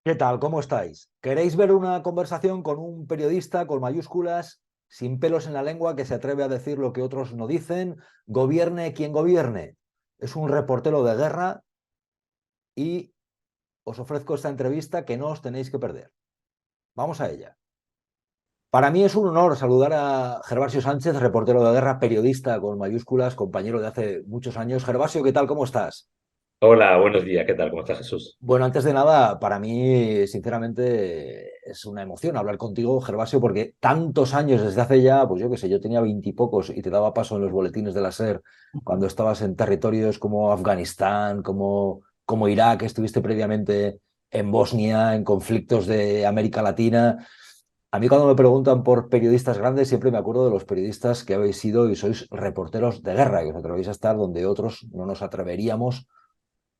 ¿Qué tal? ¿Cómo estáis? ¿Queréis ver una conversación con un periodista con mayúsculas, sin pelos en la lengua, que se atreve a decir lo que otros no dicen? Gobierne quien gobierne. Es un reportero de guerra y os ofrezco esta entrevista que no os tenéis que perder. Vamos a ella. Para mí es un honor saludar a Gervasio Sánchez, reportero de guerra, periodista con mayúsculas, compañero de hace muchos años. Gervasio, ¿qué tal? ¿Cómo estás? Hola, buenos días, ¿qué tal? ¿Cómo estás, Jesús? Bueno, antes de nada, para mí, sinceramente, es una emoción hablar contigo, Gervasio, porque tantos años desde hace ya, pues yo qué sé, yo tenía veintipocos y te daba paso en los boletines de la SER cuando estabas en territorios como Afganistán, como Irak, estuviste previamente en Bosnia, en conflictos de América Latina. A mí cuando me preguntan por periodistas grandes, siempre me acuerdo de los periodistas que habéis sido y sois reporteros de guerra, que os atrevéis a estar donde otros no nos atreveríamos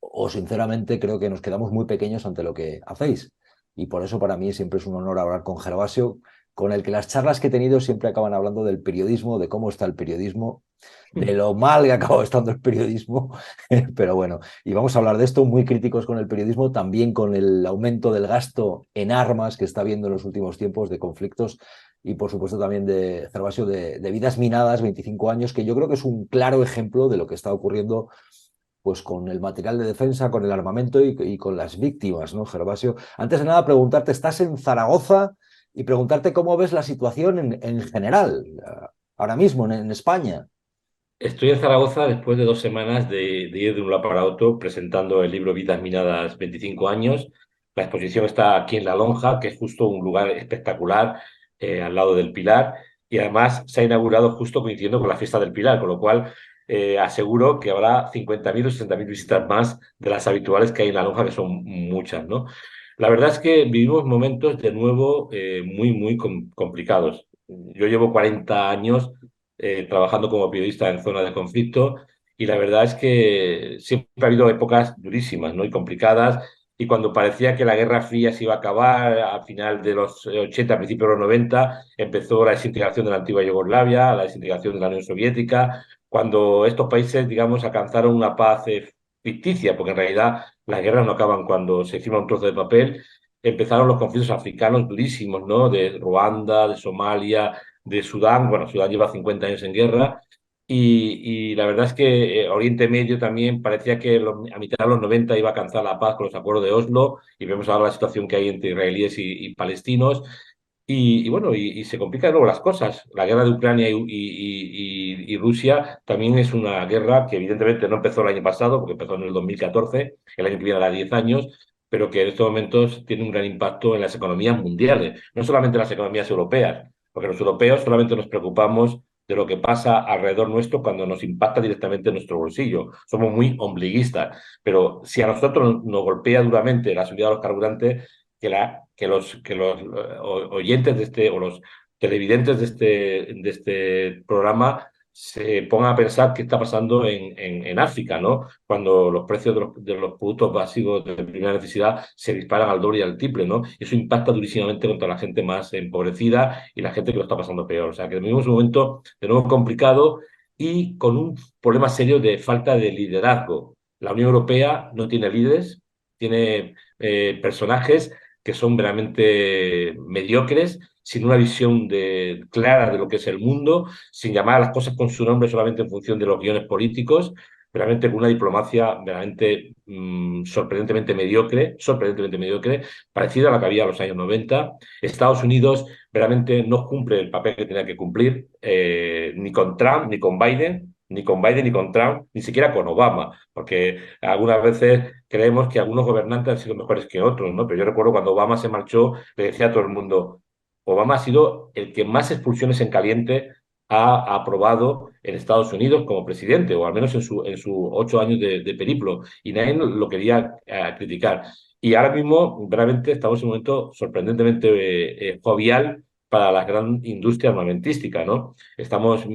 o sinceramente creo que nos quedamos muy pequeños ante lo que hacéis. Y por eso para mí siempre es un honor hablar con Gervasio, con el que las charlas que he tenido siempre acaban hablando del periodismo, de cómo está el periodismo, de lo mal que ha acabado estando el periodismo. Pero bueno, y vamos a hablar de esto, muy críticos con el periodismo, también con el aumento del gasto en armas que está habiendo en los últimos tiempos, de conflictos. Y por supuesto también de Gervasio, de vidas minadas, 25 años, que yo creo que es un claro ejemplo de lo que está ocurriendo pues con el material de defensa, con el armamento y con las víctimas, ¿no, Gervasio? Antes de nada, preguntarte, ¿estás en Zaragoza? Y preguntarte cómo ves la situación en general, ahora mismo en España. Estoy en Zaragoza después de 2 semanas de ir de un lado para otro presentando el libro Vidas Minadas 25 años. La exposición está aquí en La Lonja, que es justo un lugar espectacular, al lado del Pilar, y además se ha inaugurado justo coincidiendo con la fiesta del Pilar, con lo cual aseguro que habrá 50.000 o 60.000 visitas más de las habituales que hay en La Lonja, que son muchas, ¿no? La verdad es que vivimos momentos de nuevo muy, muy complicados. Yo llevo 40 años trabajando como periodista en zona de conflicto y la verdad es que siempre ha habido épocas durísimas, ¿no? Y complicadas, y cuando parecía que la Guerra Fría se iba a acabar al final de los 80, a principios de los 90, empezó la desintegración de la antigua Yugoslavia, la desintegración de la Unión Soviética, cuando estos países, digamos, alcanzaron una paz ficticia, porque en realidad las guerras no acaban cuando se firma un trozo de papel. Empezaron los conflictos africanos durísimos, ¿no? De Ruanda, de Somalia, de Sudán. Bueno, Sudán lleva 50 años en guerra y la verdad es que Oriente Medio también parecía que a mitad de los 90 iba a alcanzar la paz con los acuerdos de Oslo, y vemos ahora la situación que hay entre israelíes y palestinos. Y bueno, y se complican luego las cosas. La guerra de Ucrania y Rusia también es una guerra que evidentemente no empezó el año pasado, porque empezó en el 2014, el año que viene hará 10 años, pero que en estos momentos tiene un gran impacto en las economías mundiales, no solamente en las economías europeas, porque los europeos solamente nos preocupamos de lo que pasa alrededor nuestro cuando nos impacta directamente en nuestro bolsillo. Somos muy ombliguistas, pero si a nosotros nos golpea duramente la subida de los carburantes, que los oyentes de este, o los televidentes de este programa se pongan a pensar qué está pasando en África, ¿no? Cuando los precios de los productos básicos de primera necesidad se disparan al doble y al triple, ¿no? Y eso impacta durísimamente contra la gente más empobrecida y la gente que lo está pasando peor. O sea, que vivimos un momento de nuevo complicado y con un problema serio de falta de liderazgo. La Unión Europea no tiene líderes, tiene personajes que son verdaderamente mediocres, sin una visión clara de lo que es el mundo, sin llamar a las cosas con su nombre solamente en función de los guiones políticos, realmente con una diplomacia verdaderamente sorprendentemente mediocre, parecida a la que había en los años 90. Estados Unidos realmente no cumple el papel que tenía que cumplir, ni con Trump, ni con Biden, ni con Biden, ni con Trump, ni siquiera con Obama, porque algunas veces creemos que algunos gobernantes han sido mejores que otros, ¿no? Pero yo recuerdo cuando Obama se marchó, le decía a todo el mundo, Obama ha sido el que más expulsiones en caliente ha aprobado en Estados Unidos como presidente, o al menos en sus 8 años de periplo, y nadie lo quería criticar. Y ahora mismo, realmente, estamos en un momento sorprendentemente jovial para la gran industria armamentística, ¿no? Estamos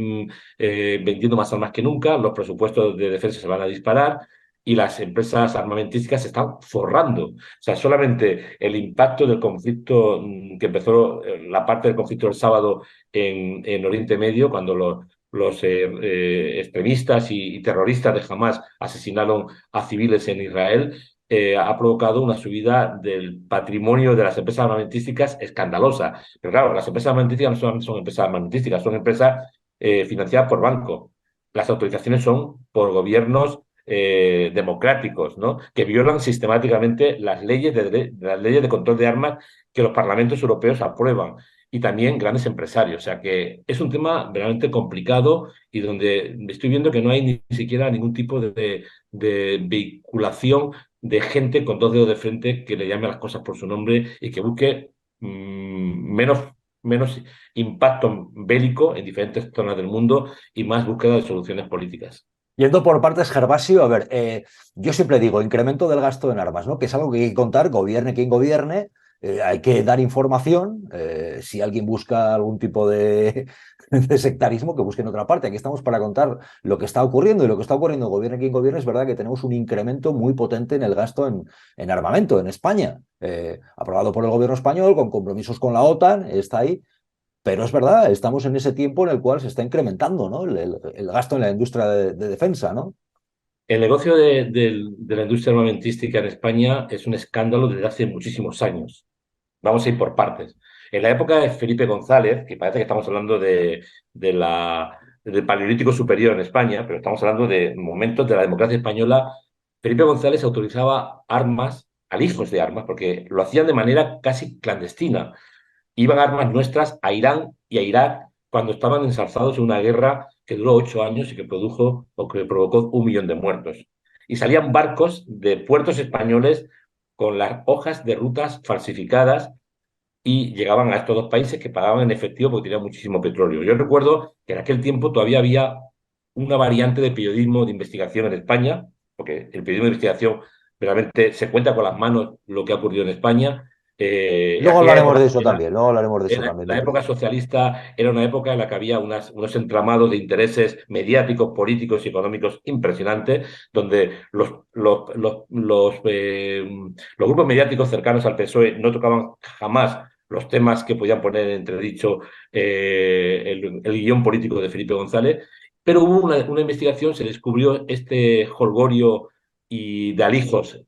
vendiendo más armas que nunca, los presupuestos de defensa se van a disparar y las empresas armamentísticas se están forrando. O sea, solamente el impacto del conflicto que empezó, la parte del conflicto del sábado en Oriente Medio, cuando los extremistas y terroristas de Hamas asesinaron a civiles en Israel, ha provocado una subida del patrimonio de las empresas armamentísticas escandalosa. Pero claro, las empresas armamentísticas no solamente son empresas armamentísticas, son empresas financiadas por bancos. Las autorizaciones son por gobiernos democráticos, ¿no? Que violan sistemáticamente las leyes de control de armas que los parlamentos europeos aprueban y también grandes empresarios. O sea que es un tema realmente complicado y donde estoy viendo que no hay ni siquiera ningún tipo de vinculación de gente con dos dedos de frente que le llame a las cosas por su nombre y que busque menos impacto bélico en diferentes zonas del mundo y más búsqueda de soluciones políticas. Yendo por partes, Gervasio, a ver, yo siempre digo, incremento del gasto en armas, ¿no? Que es algo que hay que contar, gobierne quien gobierne, hay que dar información, si alguien busca algún tipo de sectarismo, que busque en otra parte. Aquí estamos para contar lo que está ocurriendo y lo que está ocurriendo, gobierne quien gobierne, es verdad que tenemos un incremento muy potente en el gasto en armamento en España, aprobado por el gobierno español, con compromisos con la OTAN, está ahí. Pero es verdad, estamos en ese tiempo en el cual se está incrementando, ¿no? El gasto en la industria de defensa, ¿no? El negocio de la industria armamentística en España es un escándalo desde hace muchísimos años. Vamos a ir por partes. En la época de Felipe González, que parece que estamos hablando del Paleolítico Superior en España, pero estamos hablando de momentos de la democracia española, Felipe González autorizaba armas, alijos de armas, porque lo hacían de manera casi clandestina. Iban armas nuestras a Irán y a Irak cuando estaban ensarzados en una guerra que duró 8 años y que produjo o que provocó 1 millón de muertos. Y salían barcos de puertos españoles con las hojas de rutas falsificadas y llegaban a estos dos países que pagaban en efectivo porque tenían muchísimo petróleo. Yo recuerdo que en aquel tiempo todavía había una variante de periodismo de investigación en España, porque el periodismo de investigación realmente se cuenta con las manos lo que ha ocurrido en España. Luego Aquella hablaremos época de eso también, luego hablaremos de eso también. la época socialista era una época en la que había unos entramados de intereses mediáticos, políticos y económicos impresionantes, donde los grupos mediáticos cercanos al PSOE no tocaban jamás los temas que podían poner en entredicho el guión político de Felipe González, pero hubo una investigación, se descubrió este jolgorio y de alijos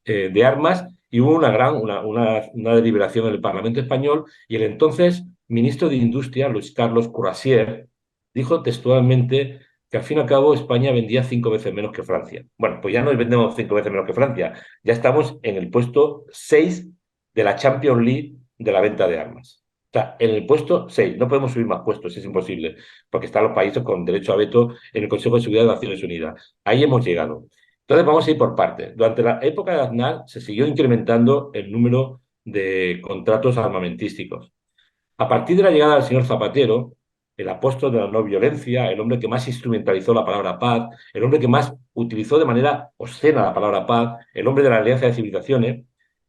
de armas y hubo una deliberación en el Parlamento español y el entonces ministro de Industria, Luis Carlos Courasier, dijo textualmente que al fin y al cabo España vendía 5 veces menos que Francia. Bueno, pues ya no vendemos 5 veces menos que Francia, ya estamos en el puesto 6 de la Champions League de la venta de armas. O sea, en el puesto 6, no podemos subir más puestos, es imposible, porque están los países con derecho a veto en el Consejo de Seguridad de Naciones Unidas. Ahí hemos llegado. Entonces vamos a ir por partes. Durante la época de Aznar se siguió incrementando el número de contratos armamentísticos. A partir de la llegada del señor Zapatero, el apóstol de la no violencia, el hombre que más instrumentalizó la palabra paz, el hombre que más utilizó de manera obscena la palabra paz, el hombre de la Alianza de Civilizaciones,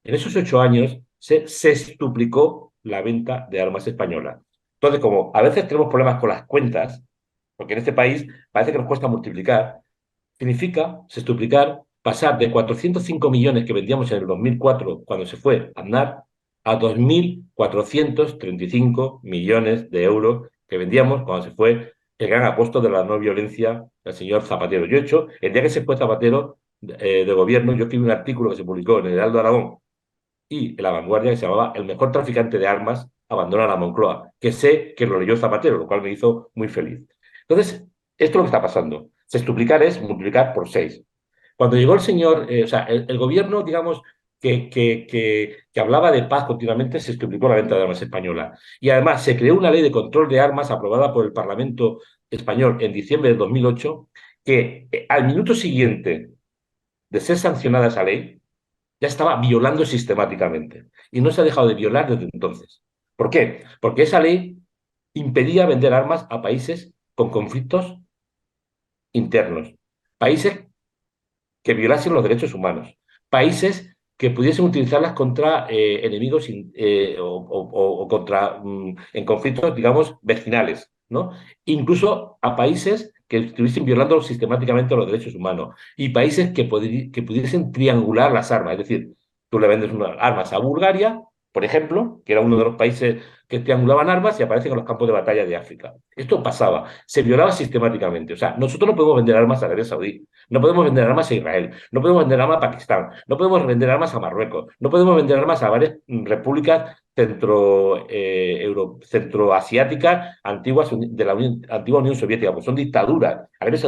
en esos 8 años se sextuplicó la venta de armas españolas. Entonces, como a veces tenemos problemas con las cuentas, porque en este país parece que nos cuesta multiplicar, significa sextuplicar, pasar de 405 millones que vendíamos en el 2004 cuando se fue Aznar a 2.435 millones de euros que vendíamos cuando se fue el gran apóstol de la no violencia, el señor Zapatero. Yo he hecho, el día que se fue Zapatero de gobierno, yo escribí un artículo que se publicó en el Heraldo Aragón y en La Vanguardia que se llamaba El mejor traficante de armas abandona la Moncloa, que sé que lo leyó Zapatero, lo cual me hizo muy feliz. Entonces, esto es lo que está pasando. Sextuplicar es multiplicar por 6. Cuando llegó el señor, o sea, el gobierno, digamos, que hablaba de paz continuamente, se sextuplicó la venta de armas española. Y además se creó una ley de control de armas aprobada por el Parlamento español en diciembre de 2008, que al minuto siguiente de ser sancionada esa ley, ya estaba violando sistemáticamente. Y no se ha dejado de violar desde entonces. ¿Por qué? Porque esa ley impedía vender armas a países con conflictos internos, países que violasen los derechos humanos, países que pudiesen utilizarlas contra enemigos o contra en conflictos, digamos, vecinales, ¿no? Incluso a países que estuviesen violando sistemáticamente los derechos humanos y países que pudiesen triangular las armas, es decir, tú le vendes unas armas a Bulgaria, por ejemplo, que era uno de los países que triangulaban armas y aparecen en los campos de batalla de África. Esto pasaba, se violaba sistemáticamente. O sea, nosotros no podemos vender armas a Arabia Saudí, no podemos vender armas a Israel, no podemos vender armas a Pakistán, no podemos vender armas a Marruecos, no podemos vender armas a varias repúblicas centroasiáticas antiguas de la antigua Unión Soviética, pues son dictaduras. Arabia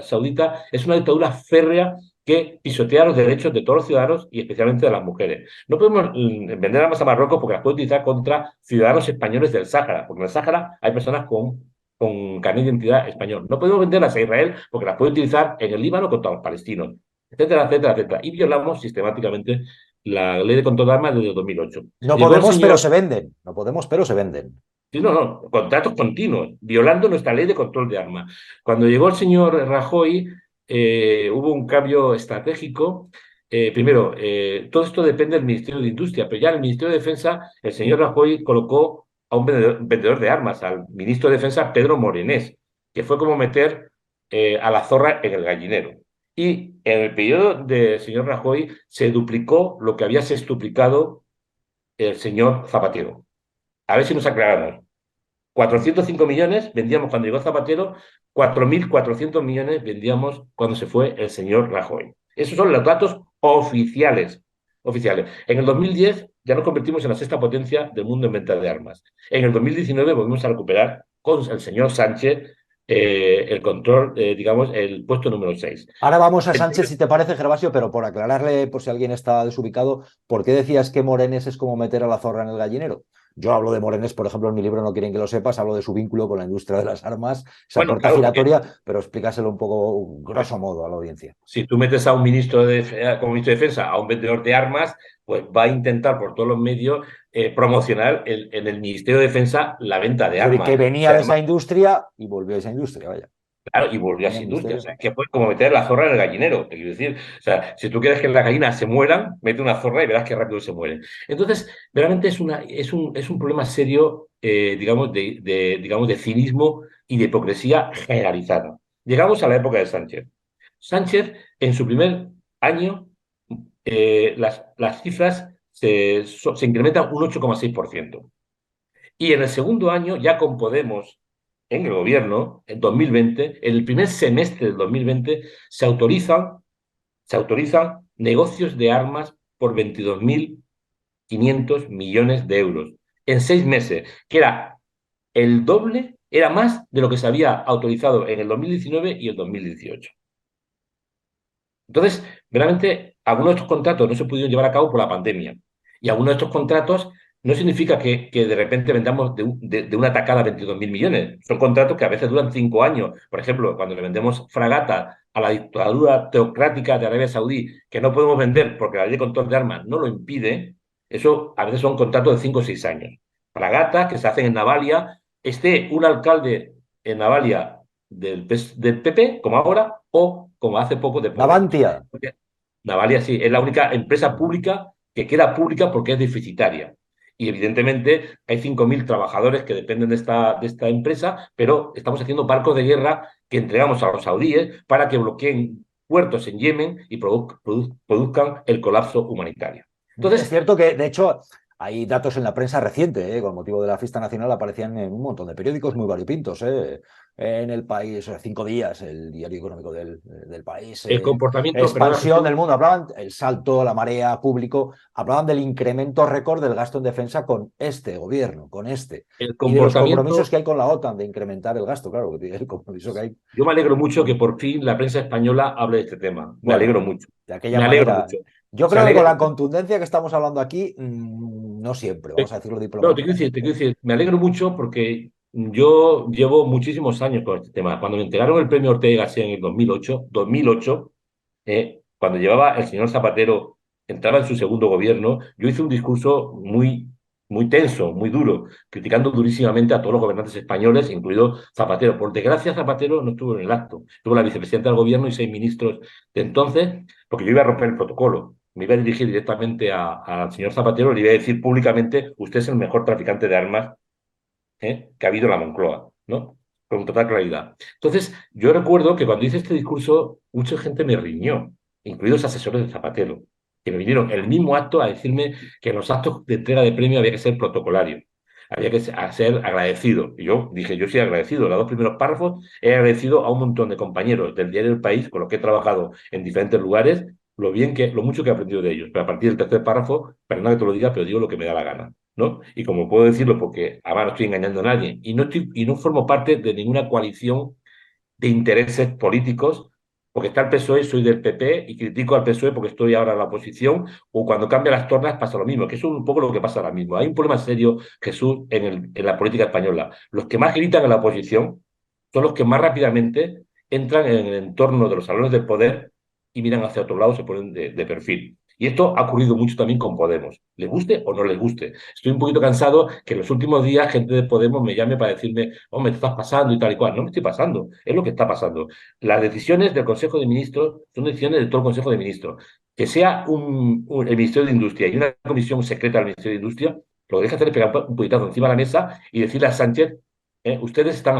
Saudita es una dictadura férrea que pisotea los derechos de todos los ciudadanos y especialmente de las mujeres. No podemos vender armas a Marruecos porque las puede utilizar contra ciudadanos españoles del Sáhara, porque en el Sáhara hay personas con carnet de identidad español. No podemos venderlas a Israel porque las puede utilizar en el Líbano contra los palestinos, etcétera, etcétera, etcétera. Y violamos sistemáticamente la ley de control de armas desde 2008. No Llegó el podemos, pero señor. se venden. No podemos, pero se venden. Sí, no, no, contratos continuos, violando nuestra ley de control de armas. Cuando llegó el señor Rajoy, hubo un cambio estratégico. Primero, todo esto depende del Ministerio de Industria, pero ya en el Ministerio de Defensa, el señor Rajoy colocó a un vendedor de armas, al ministro de Defensa, Pedro Morenés, que fue como meter a la zorra en el gallinero. Y en el periodo del señor Rajoy se duplicó lo que había sextuplicado el señor Zapatero. A ver si nos aclaramos. 405 millones vendíamos cuando llegó Zapatero, 4.400 millones vendíamos cuando se fue el señor Rajoy. Esos son los datos oficiales. Oficiales. En el 2010 ya nos convertimos en la sexta potencia del mundo en venta de armas. En el 2019 volvimos a recuperar con el señor Sánchez el control, digamos, el puesto número 6. Ahora vamos a Sánchez, si te parece, Gervasio, pero por aclararle, por si alguien está desubicado, ¿por qué decías que Morenés es como meter a la zorra en el gallinero? Yo hablo de Morenés, por ejemplo, en mi libro, no quieren que lo sepas, hablo de su vínculo con la industria de las armas, esa Bueno, puerta claro, porque giratoria, pero explícaselo un poco grosso modo a la audiencia. si tú metes a un ministro como ministro de Defensa, a un vendedor de armas, pues va a intentar por todos los medios promocionar en el Ministerio de Defensa la venta Es de decir, que armas. O venía sea, de esa industria y volvió a esa industria, vaya. claro, y volvió a Tenía esa industria. O ministerio. sea, es que fue como meter la zorra en el gallinero, te quiero decir. O sea, si tú quieres que las gallinas se mueran, mete una zorra y verás qué rápido se mueren. Entonces, realmente es un problema serio, digamos, digamos, de cinismo y de hipocresía generalizada. Llegamos a la época de Sánchez. Sánchez, en su primer año, las cifras se incrementan un 8,6%. Y en el segundo año, ya con Podemos en el gobierno, en 2020, en el primer semestre del 2020, se autorizan negocios de armas por 22.500 millones de euros en 6 meses, que era el doble, era más de lo que se había autorizado en el 2019 y el 2018. Entonces, realmente, algunos de estos contratos no se pudieron llevar a cabo por la pandemia. Y algunos de estos contratos no significa que de repente vendamos de una tacada 22.000 millones. Son contratos que a veces duran 5 años. Por ejemplo, cuando le vendemos fragatas a la dictadura teocrática de Arabia Saudí, que no podemos vender porque la ley de control de armas no lo impide, eso a veces son contratos de 5 o 6 años. Fragatas que se hacen en Navalia, esté un alcalde en Navalia del PP, como ahora, o como hace poco de Podemos. Navantia. Porque Navalia sí, es la única empresa pública que queda pública porque es deficitaria. Y evidentemente hay 5.000 trabajadores que dependen de esta empresa, pero estamos haciendo barcos de guerra que entregamos a los saudíes para que bloqueen puertos en Yemen y produzcan el colapso humanitario. Es Entonces, cierto que, de hecho, hay datos en la prensa reciente, con motivo de la fiesta nacional, aparecían en un montón de periódicos muy variopintos. En El País, 5 días, el diario económico del país, el comportamiento, perdona Expansión Jesús, del Mundo, hablaban el salto, la marea, público, hablaban del incremento récord del gasto en defensa con este gobierno, con este, el y de los compromisos comportamiento. que hay con la OTAN de incrementar el gasto, claro, el compromiso que hay. Yo me alegro mucho que por fin la prensa española hable de este tema. Me alegro Bueno, mucho. de aquella Me alegro manera. mucho. Yo Se creo que con alegra. la contundencia que estamos hablando aquí, no siempre, vamos a decirlo No, te quiero diplomáticamente. decir, me alegro mucho porque yo llevo muchísimos años con este tema. Cuando me entregaron el premio Ortega y Gasset en el 2008, cuando llevaba el señor Zapatero, entraba en su segundo gobierno, yo hice un discurso muy, muy tenso, muy duro, criticando durísimamente a todos los gobernantes españoles, incluido Zapatero. Por desgracia, Zapatero no estuvo en el acto. Estuvo la vicepresidenta del gobierno y 6 ministros de entonces, porque yo iba a romper el protocolo. Me iba a dirigir directamente al señor Zapatero, le iba a decir públicamente, usted es el mejor traficante de armas que ha habido en la Moncloa, ¿no? Con total claridad. Entonces, yo recuerdo que cuando hice este discurso, mucha gente me riñó, incluidos asesores de Zapatero. que me vinieron en el mismo acto a decirme que en los actos de entrega de premio había que ser protocolario, había que ser agradecido. Y yo dije, yo soy agradecido. Los dos primeros párrafos he agradecido a un montón de compañeros del diario El País con los que he trabajado en diferentes lugares, lo mucho que he aprendido de ellos. Pero a partir del tercer párrafo, perdona que te lo diga, pero digo lo que me da la gana, ¿no? Y como puedo decirlo, porque además no estoy engañando a nadie y no formo parte de ninguna coalición de intereses políticos, porque está el PSOE, soy del PP y critico al PSOE porque estoy ahora en la oposición, o cuando cambia las tornas pasa lo mismo, que eso es un poco lo que pasa ahora mismo. Hay un problema serio, Jesús, en la política española. Los que más gritan en la oposición son los que más rápidamente entran en el entorno de los salones del poder y miran hacia otro lado, se ponen de perfil. Y esto ha ocurrido mucho también con Podemos. ¿Les guste o no les guste? Estoy un poquito cansado que en los últimos días gente de Podemos me llame para decirme, hombre, te estás pasando y tal y cual. No me estoy pasando, es lo que está pasando. Las decisiones del Consejo de Ministros son decisiones de todo el Consejo de Ministros. Que sea el Ministerio de Industria y una comisión secreta del Ministerio de Industria, lo que deja hacer es pegar un puñetazo encima de la mesa y decirle a Sánchez, ustedes están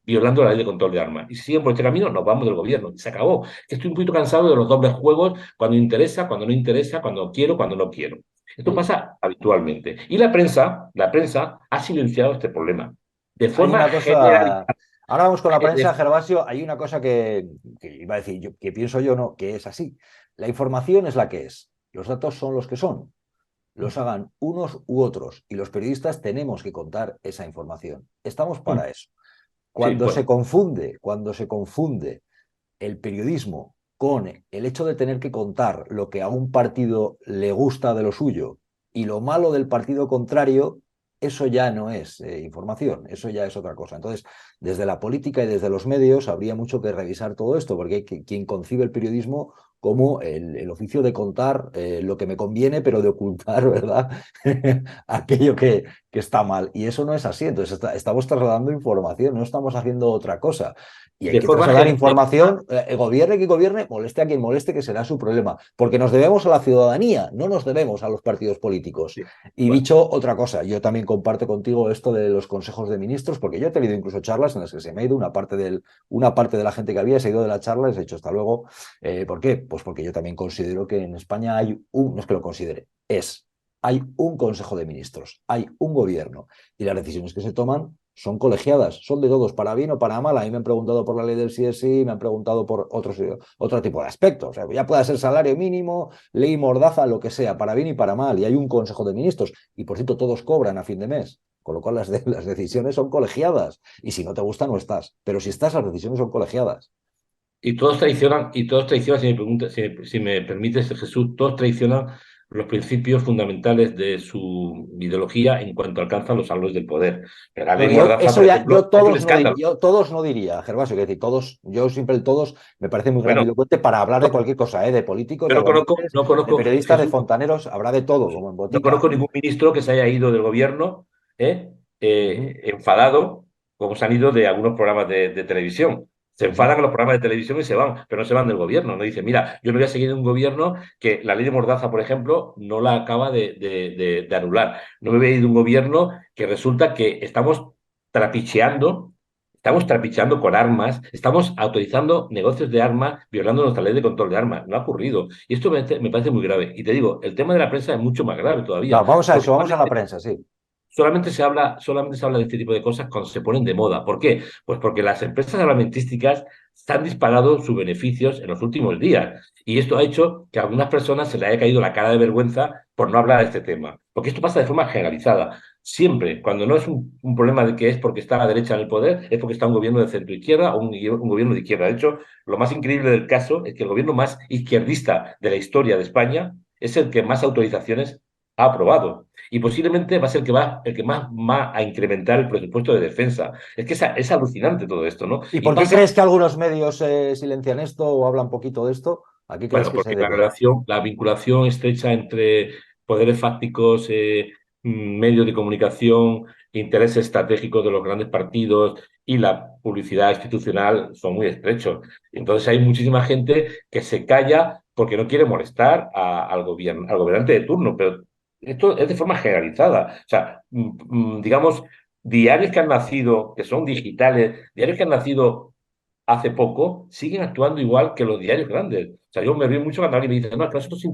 violando la ley de control de armas. Y si siguen por este camino, nos vamos del gobierno. Se acabó. Que estoy un poquito cansado de los dobles juegos, cuando interesa, cuando no interesa, cuando quiero, cuando no quiero. Esto Sí. pasa habitualmente. Y la prensa ha silenciado este problema de Hay forma una cosa. generalizada. Ahora vamos con la prensa, Gervasio. Hay una cosa que iba a decir, que pienso yo, no, que es así. La información es la que es. Los datos son los que son. Los hagan unos u otros. Y los periodistas tenemos que contar esa información. Estamos para eso. Sí, bueno, Cuando se confunde el periodismo con el hecho de tener que contar lo que a un partido le gusta de lo suyo y lo malo del partido contrario, eso ya no es información, eso ya es otra cosa. Entonces, desde la política y desde los medios habría mucho que revisar todo esto, porque hay quien concibe el periodismo como el oficio de contar lo que me conviene, pero de ocultar, ¿verdad? Aquello que está mal. Y eso no es así. Entonces, estamos trasladando información, no estamos haciendo otra cosa. Y hay de que forma trasladar general. información, gobierne quien gobierne, moleste a quien moleste, que será su problema. Porque nos debemos a la ciudadanía, no nos debemos a los partidos políticos. Sí, Y bueno. dicho otra cosa, yo también comparto contigo esto de los consejos de ministros, porque yo he tenido incluso charlas en las que se me ha ido una parte de la gente que había, se ha ido de la charla, les he dicho hasta luego. ¿Por qué? Pues porque yo también considero que en España no es que lo considere, hay un consejo de ministros, hay un gobierno y las decisiones que se toman son colegiadas, son de todos, para bien o para mal. A mí me han preguntado por la ley del sí es sí, me han preguntado por otro tipo de aspectos. O sea, ya pueda ser salario mínimo, ley mordaza, lo que sea, para bien y para mal. Y hay un consejo de ministros. Y por cierto, todos cobran a fin de mes. Con lo cual las decisiones son colegiadas. Y si no te gusta, no estás. Pero si estás, las decisiones son colegiadas. Y todos traicionan, si me permites, Jesús, todos traicionan los principios fundamentales de su ideología en cuanto alcanzan los árboles del poder. Pero la ley Bueno, yo Mordaza, eso por ya, ejemplo, es un escándalo. yo todos no diría, Gervasio, que decir, todos, yo siempre el todos me parece muy Bueno, grandilocuente para hablar de no, cualquier cosa, de políticos, yo de gobernantes, no de conozco, periodistas, de Jesús, fontaneros, habrá de todo, como en no botica. conozco ningún ministro que se haya ido del gobierno Ujú. enfadado, como se han ido de algunos programas de televisión. Se Ujú. enfadan a los programas de televisión y se van, pero no se van del gobierno. No dicen, mira, yo no voy a seguir en un gobierno que la ley de Mordaza, por ejemplo, no la acaba de anular. No me voy a ir de un gobierno que resulta que estamos trapicheando con armas, estamos autorizando negocios de armas, violando nuestra ley de control de armas. No ha ocurrido. Y esto me parece muy grave. Y te digo, el tema de la prensa es mucho más grave todavía, Claro, vamos a porque eso, vamos a la prensa, sí. solamente se habla de este tipo de cosas cuando se ponen de moda. ¿Por qué? Pues porque las empresas armamentísticas se han disparado sus beneficios en los últimos días. Y esto ha hecho que a algunas personas se les haya caído la cara de vergüenza por no hablar de este tema. Porque esto pasa de forma generalizada. Siempre, cuando no es un problema de que es porque está la derecha en el poder, es porque está un gobierno de centro-izquierda o un gobierno de izquierda. De hecho, lo más increíble del caso es que el gobierno más izquierdista de la historia de España es el que más autorizaciones ha aprobado. Y posiblemente va a ser el que más va a incrementar el presupuesto de defensa. Es que es alucinante todo esto, ¿no? ¿Y Y por qué pasa, crees que algunos medios silencian esto o hablan poquito de esto? ¿A qué crees bueno, que se porque la debe? relación, la vinculación estrecha entre poderes fácticos, medios de comunicación, intereses estratégicos de los grandes partidos y la publicidad institucional son muy estrechos. Entonces hay muchísima gente que se calla porque no quiere molestar al gobierno, al gobernante de turno, pero esto es de forma generalizada. O sea, digamos, diarios que han nacido, que son digitales, diarios que han nacido hace poco, siguen actuando igual que los diarios grandes. O sea, yo me río mucho cuando alguien me dice, no, que vosotros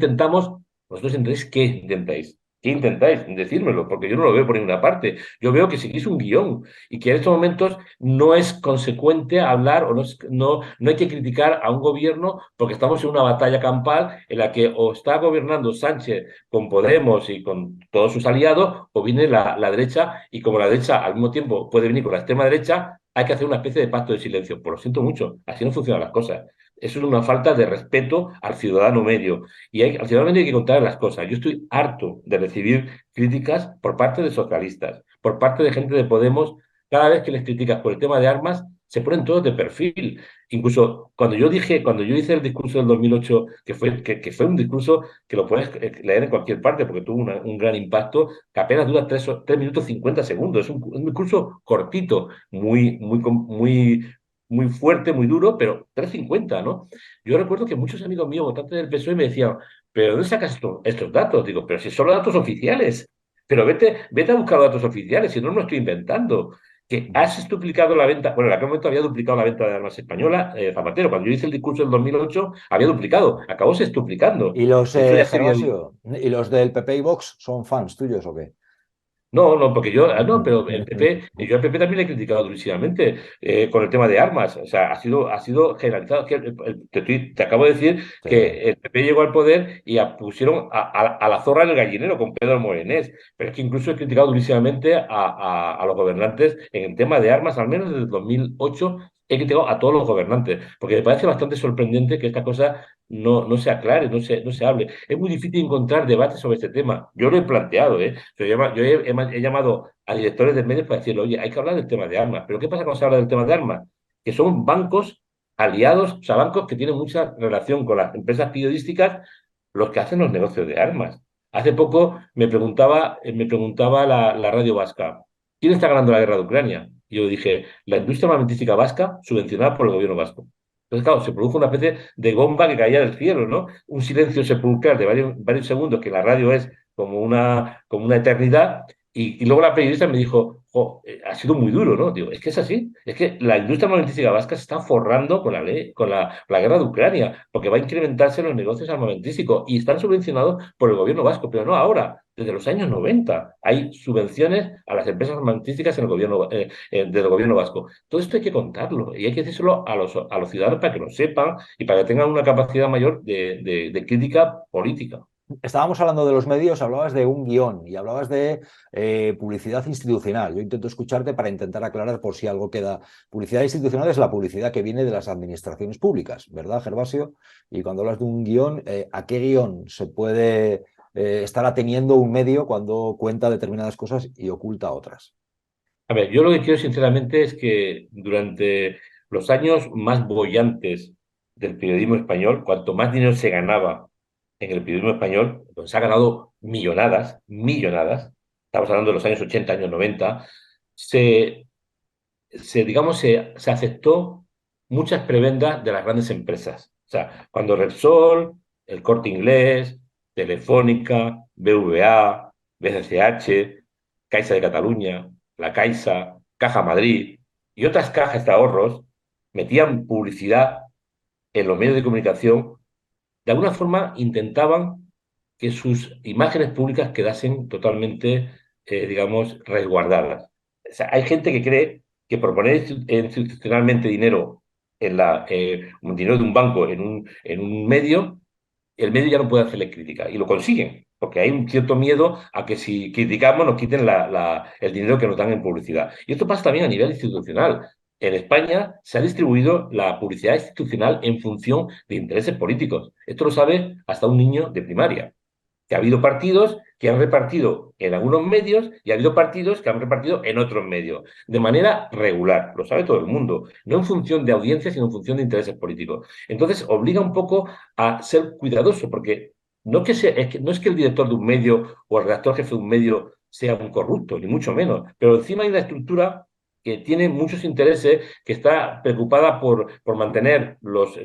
intentáis, ¿qué intentáis? ¿Qué intentáis? Decírmelo, porque yo no lo veo por ninguna parte. Yo veo que seguís un guión y que en estos momentos no es consecuente hablar o no hay que criticar a un gobierno porque estamos en una batalla campal en la que o está gobernando Sánchez con Podemos y con todos sus aliados o viene la derecha y como la derecha al mismo tiempo puede venir con la extrema derecha, hay que hacer una especie de pacto de silencio. Pues lo siento mucho, así no funcionan las cosas. Eso es una falta de respeto al ciudadano medio. Y al ciudadano medio hay que contar las cosas. Yo estoy harto de recibir críticas por parte de socialistas, por parte de gente de Podemos. Cada vez que les criticas por el tema de armas, se ponen todos de perfil. Incluso cuando yo hice el discurso del 2008, que fue un discurso que lo puedes leer en cualquier parte porque tuvo un gran impacto, que apenas dura 3 minutos 50 segundos. Es un discurso cortito, muy fuerte, muy duro, pero 3:50, ¿no? Yo recuerdo que muchos amigos míos, votantes del PSOE, me decían, ¿pero dónde sacas estos datos? Digo, pero si son los datos oficiales. Pero vete a buscar los datos oficiales, si no, no estoy inventando. Que has duplicado la venta, bueno, en aquel momento había duplicado la venta de armas española, Zapatero. Cuando yo hice el discurso del 2008, había duplicado, acabó sextuplicando. ¿Y los, Esto ya sería. Gervasio, y los del PP y Vox son fans tuyos o qué? No, no, porque no, pero el PP, yo al PP también le he criticado durísimamente con el tema de armas. O sea, ha sido generalizado. Te acabo de decir Sí. que el PP llegó al poder y pusieron a la zorra en el gallinero con Pedro Morenés. Pero es que incluso he criticado durísimamente a los gobernantes en el tema de armas, al menos desde el 2008 he criticado a todos los gobernantes, porque me parece bastante sorprendente que esta cosa no se aclare, no se hable. Es muy difícil encontrar debates sobre este tema. Yo lo he planteado, ¿eh? Yo he llamado a directores de medios para decirle, oye, hay que hablar del tema de armas. ¿Pero qué pasa cuando se habla del tema de armas? Que son bancos aliados, o sea, bancos que tienen mucha relación con las empresas periodísticas, los que hacen los negocios de armas. Hace poco me preguntaba la radio vasca, ¿quién está ganando la guerra de Ucrania? Y yo dije, la industria armamentística vasca subvencionada por el gobierno vasco. Entonces, claro, se produjo una especie de bomba que caía del cielo, ¿no? Un silencio sepulcral de varios segundos, que en la radio es como una eternidad, y luego la periodista me dijo, jo, ha sido muy duro, ¿no? Digo, es que es así, es que la industria armamentística vasca se está forrando con la ley, con la guerra de Ucrania, porque va a incrementarse los negocios armamentísticos y están subvencionados por el gobierno vasco, pero no ahora, desde los años 90 hay subvenciones a las empresas armamentísticas del gobierno vasco. Todo esto hay que contarlo y hay que decírselo a los ciudadanos para que lo sepan y para que tengan una capacidad mayor de crítica política. Estábamos hablando de los medios, hablabas de un guión y hablabas de publicidad institucional. Yo intento escucharte para intentar aclarar por si algo queda. Publicidad institucional es la publicidad que viene de las administraciones públicas, ¿verdad, Gervasio? Y cuando hablas de un guión, ¿a qué guión se puede estar ateniendo un medio cuando cuenta determinadas cosas y oculta otras? A ver, yo lo que quiero sinceramente es que durante los años más bollantes del periodismo español, cuanto más dinero se ganaba en el periodismo español, donde se ha ganado millonadas, millonadas, estamos hablando de los años 80, años 90, se, digamos, se aceptó muchas prebendas de las grandes empresas. O sea, cuando Repsol, El Corte Inglés, Telefónica, BVA, BCCH, Caixa de Cataluña, La Caixa, Caja Madrid y otras cajas de ahorros metían publicidad en los medios de comunicación, de alguna forma intentaban que sus imágenes públicas quedasen totalmente, digamos, resguardadas. O sea, hay gente que cree que por poner institucionalmente dinero un dinero de un banco en un medio, el medio ya no puede hacerle crítica y lo consiguen, porque hay un cierto miedo a que si criticamos nos quiten el dinero que nos dan en publicidad. Y esto pasa también a nivel institucional. En España se ha distribuido la publicidad institucional en función de intereses políticos. Esto lo sabe hasta un niño de primaria, que ha habido partidos que han repartido en algunos medios y ha habido partidos que han repartido en otros medios, de manera regular, lo sabe todo el mundo, no en función de audiencias, sino en función de intereses políticos. Entonces, obliga un poco a ser cuidadoso, porque no es que el director de un medio o el redactor jefe de un medio sea un corrupto, ni mucho menos, pero encima hay una estructura que tiene muchos intereses, que está preocupada por mantener los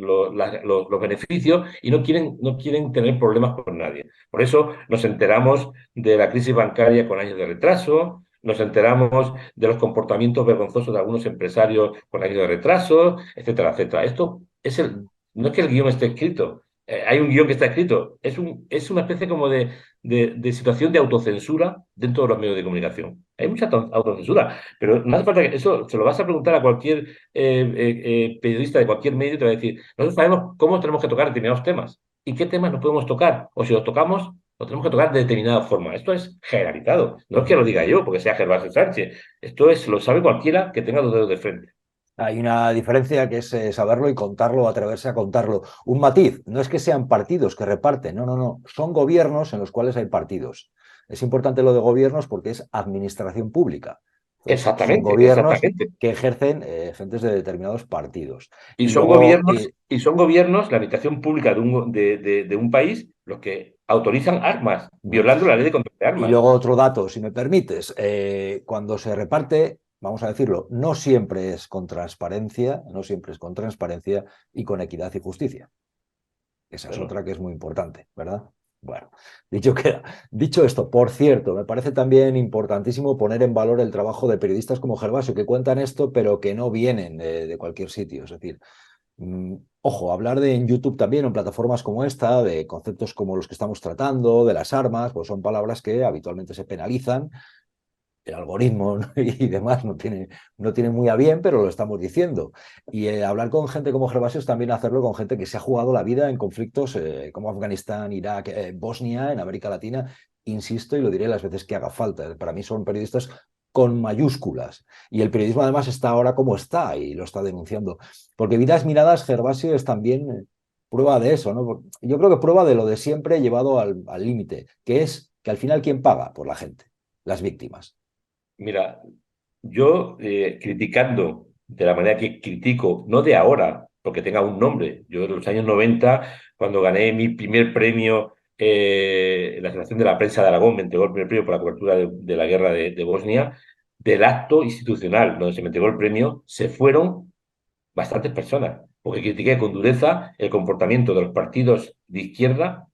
beneficios y no quieren tener problemas con nadie. Por eso nos enteramos de la crisis bancaria con años de retraso, nos enteramos de los comportamientos vergonzosos de algunos empresarios con años de retraso, etcétera, etcétera. No es que el guión esté escrito, hay un guión que está escrito, es una especie como de situación de autocensura dentro de los medios de comunicación. Hay mucha autocensura, pero no hace falta que eso se lo vas a preguntar a cualquier periodista de cualquier medio y te va a decir, nosotros sabemos cómo tenemos que tocar determinados temas y qué temas no podemos tocar, o si los tocamos, lo tenemos que tocar de determinada forma. Esto es generalizado. No es que lo diga yo porque sea Gervasio Sánchez. Lo sabe cualquiera que tenga dos dedos de frente. Hay una diferencia que es saberlo y contarlo, atreverse a contarlo. Un matiz, no es que sean partidos que reparten, no, no, no, son gobiernos en los cuales hay partidos. Es importante lo de gobiernos porque es administración pública. Entonces, son Exactamente, gobiernos exactamente. que ejercen gentes de determinados partidos. Y Y son luego, gobiernos, y son gobiernos, la administración pública de un país, los que autorizan armas, violando la ley de control de y armas. luego otro dato, si me permites, cuando se reparte, vamos a decirlo, no siempre es con transparencia, no siempre es con transparencia y con equidad y justicia. Esa es Bueno, otra que es muy importante, ¿verdad? Bueno, dicho, queda. Dicho esto, por cierto, me parece también importantísimo poner en valor el trabajo de periodistas como Gervasio, que cuentan esto, pero que no vienen de cualquier sitio. Es decir, ojo, hablar de en YouTube también, en plataformas como esta, de conceptos como los que estamos tratando, de las armas, pues son palabras que habitualmente se penalizan, el algoritmo y demás no tiene muy a bien, pero lo estamos diciendo. Y hablar con gente como Gervasio es también hacerlo con gente que se ha jugado la vida en conflictos como Afganistán, Irak, Bosnia, en América Latina, insisto, y lo diré las veces que haga falta. Para mí son periodistas con mayúsculas. Y el periodismo además está ahora como está y lo está denunciando. Porque Vidas Miradas, Gervasio es también prueba de eso, ¿no? Yo creo que prueba de lo de siempre llevado al límite, que es que al final, ¿quién paga? Por la gente, las víctimas. mira, yo criticando de la manera que critico, no de ahora, porque tenga un nombre. Yo en los años 90, cuando gané mi primer premio en la Asociación de la Prensa de Aragón, me entregó el primer premio por la cobertura de la guerra de Bosnia, del acto institucional donde se me entregó el premio, se fueron bastantes personas, porque critiqué con dureza el comportamiento de los partidos de izquierda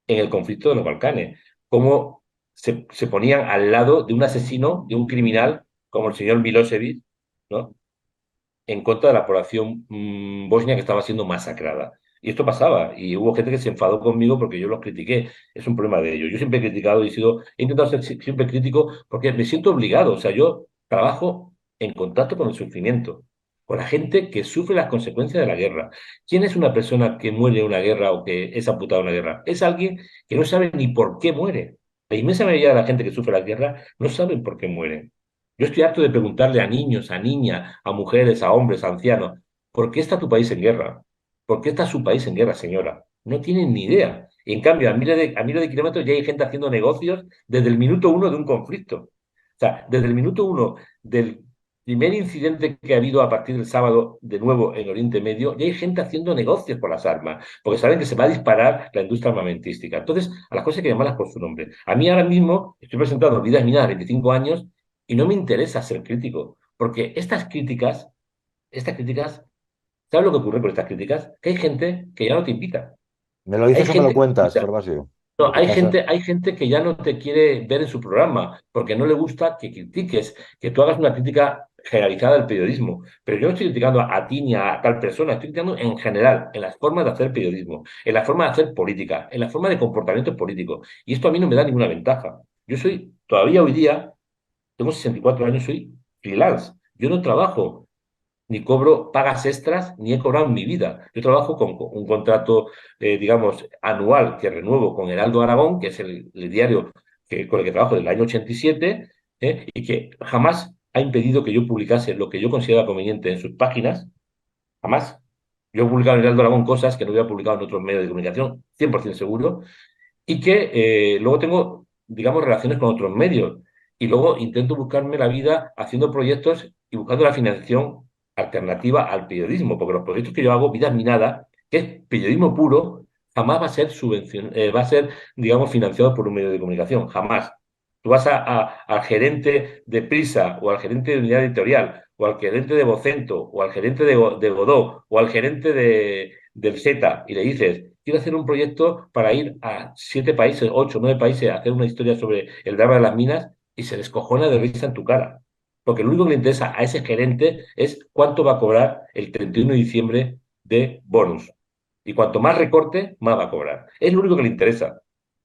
en el conflicto de los Balcanes, cómo se ponían al lado de un asesino, de un criminal como el señor Milosevic, ¿no? En contra de la población bosnia que estaba siendo masacrada. Y esto pasaba, y hubo gente que se enfadó conmigo porque yo los critiqué. Es un problema de ellos. Yo siempre he criticado he intentado ser siempre crítico porque me siento obligado. O sea, yo trabajo en contacto con el sufrimiento, con la gente que sufre las consecuencias de la guerra. ¿Quién es una persona que muere en una guerra o que es amputada en una guerra? Es alguien que no sabe ni por qué muere. La inmensa mayoría de la gente que sufre la guerra no saben por qué muere. Yo estoy harto de preguntarle a niños, a niñas, a mujeres, a hombres, a ancianos, ¿por qué está tu país en guerra? ¿Por qué está su país en guerra, señora? No tienen ni idea. Y en cambio, a miles de kilómetros ya hay gente haciendo negocios desde el minuto uno de un conflicto. O sea, desde el minuto uno del primer incidente que ha habido a partir del sábado, de nuevo en Oriente Medio, ya hay gente haciendo negocios con las armas, porque saben que se va a disparar la industria armamentística. Entonces, a las cosas hay que llamarlas por su nombre. A mí ahora mismo estoy presentando Vidas Minadas 25 años y no me interesa ser crítico, porque estas críticas, ¿sabes lo que ocurre con estas críticas? Que hay gente que ya no te invita. ¿Me lo Hay dices o me lo gente que te cuentas, invita. Gervasio? No, Lo que pasa. hay gente que ya no te quiere ver en su programa porque no le gusta que critiques, que tú hagas una crítica generalizada del periodismo. Pero yo no estoy criticando a ti ni a tal persona, estoy criticando en general, en las formas de hacer periodismo, en la forma de hacer política, en la forma de comportamientos políticos. Y esto a mí no me da ninguna ventaja. Yo soy, todavía hoy día, tengo 64 años, soy freelance. Yo no trabajo ni cobro pagas extras, ni he cobrado en mi vida. Yo trabajo con un contrato, digamos, anual que renuevo con Heraldo Aragón, que es el diario con el que trabajo desde el año 87, y que jamás ha impedido que yo publicase lo que yo considero conveniente en sus páginas. Jamás. Yo he publicado en Heraldo Aragón cosas que no hubiera publicado en otros medios de comunicación, 100% seguro, y que luego tengo, digamos, relaciones con otros medios. Y luego intento buscarme la vida haciendo proyectos y buscando la financiación alternativa al periodismo, porque los proyectos que yo hago, Vidas Minadas, que es periodismo puro, jamás va a ser, digamos, financiado por un medio de comunicación, jamás. Tú vas al gerente de Prisa, o al gerente de unidad editorial, o al gerente de Vocento, o al gerente de Godó, o al gerente del Z, y le dices, quiero hacer un proyecto para ir a 7 países, 8, 9 países, a hacer una historia sobre el drama de las minas, y se descojona de risa en tu cara. Porque lo único que le interesa a ese gerente es cuánto va a cobrar el 31 de diciembre de bonus. Y cuanto más recorte, más va a cobrar. Es lo único que le interesa.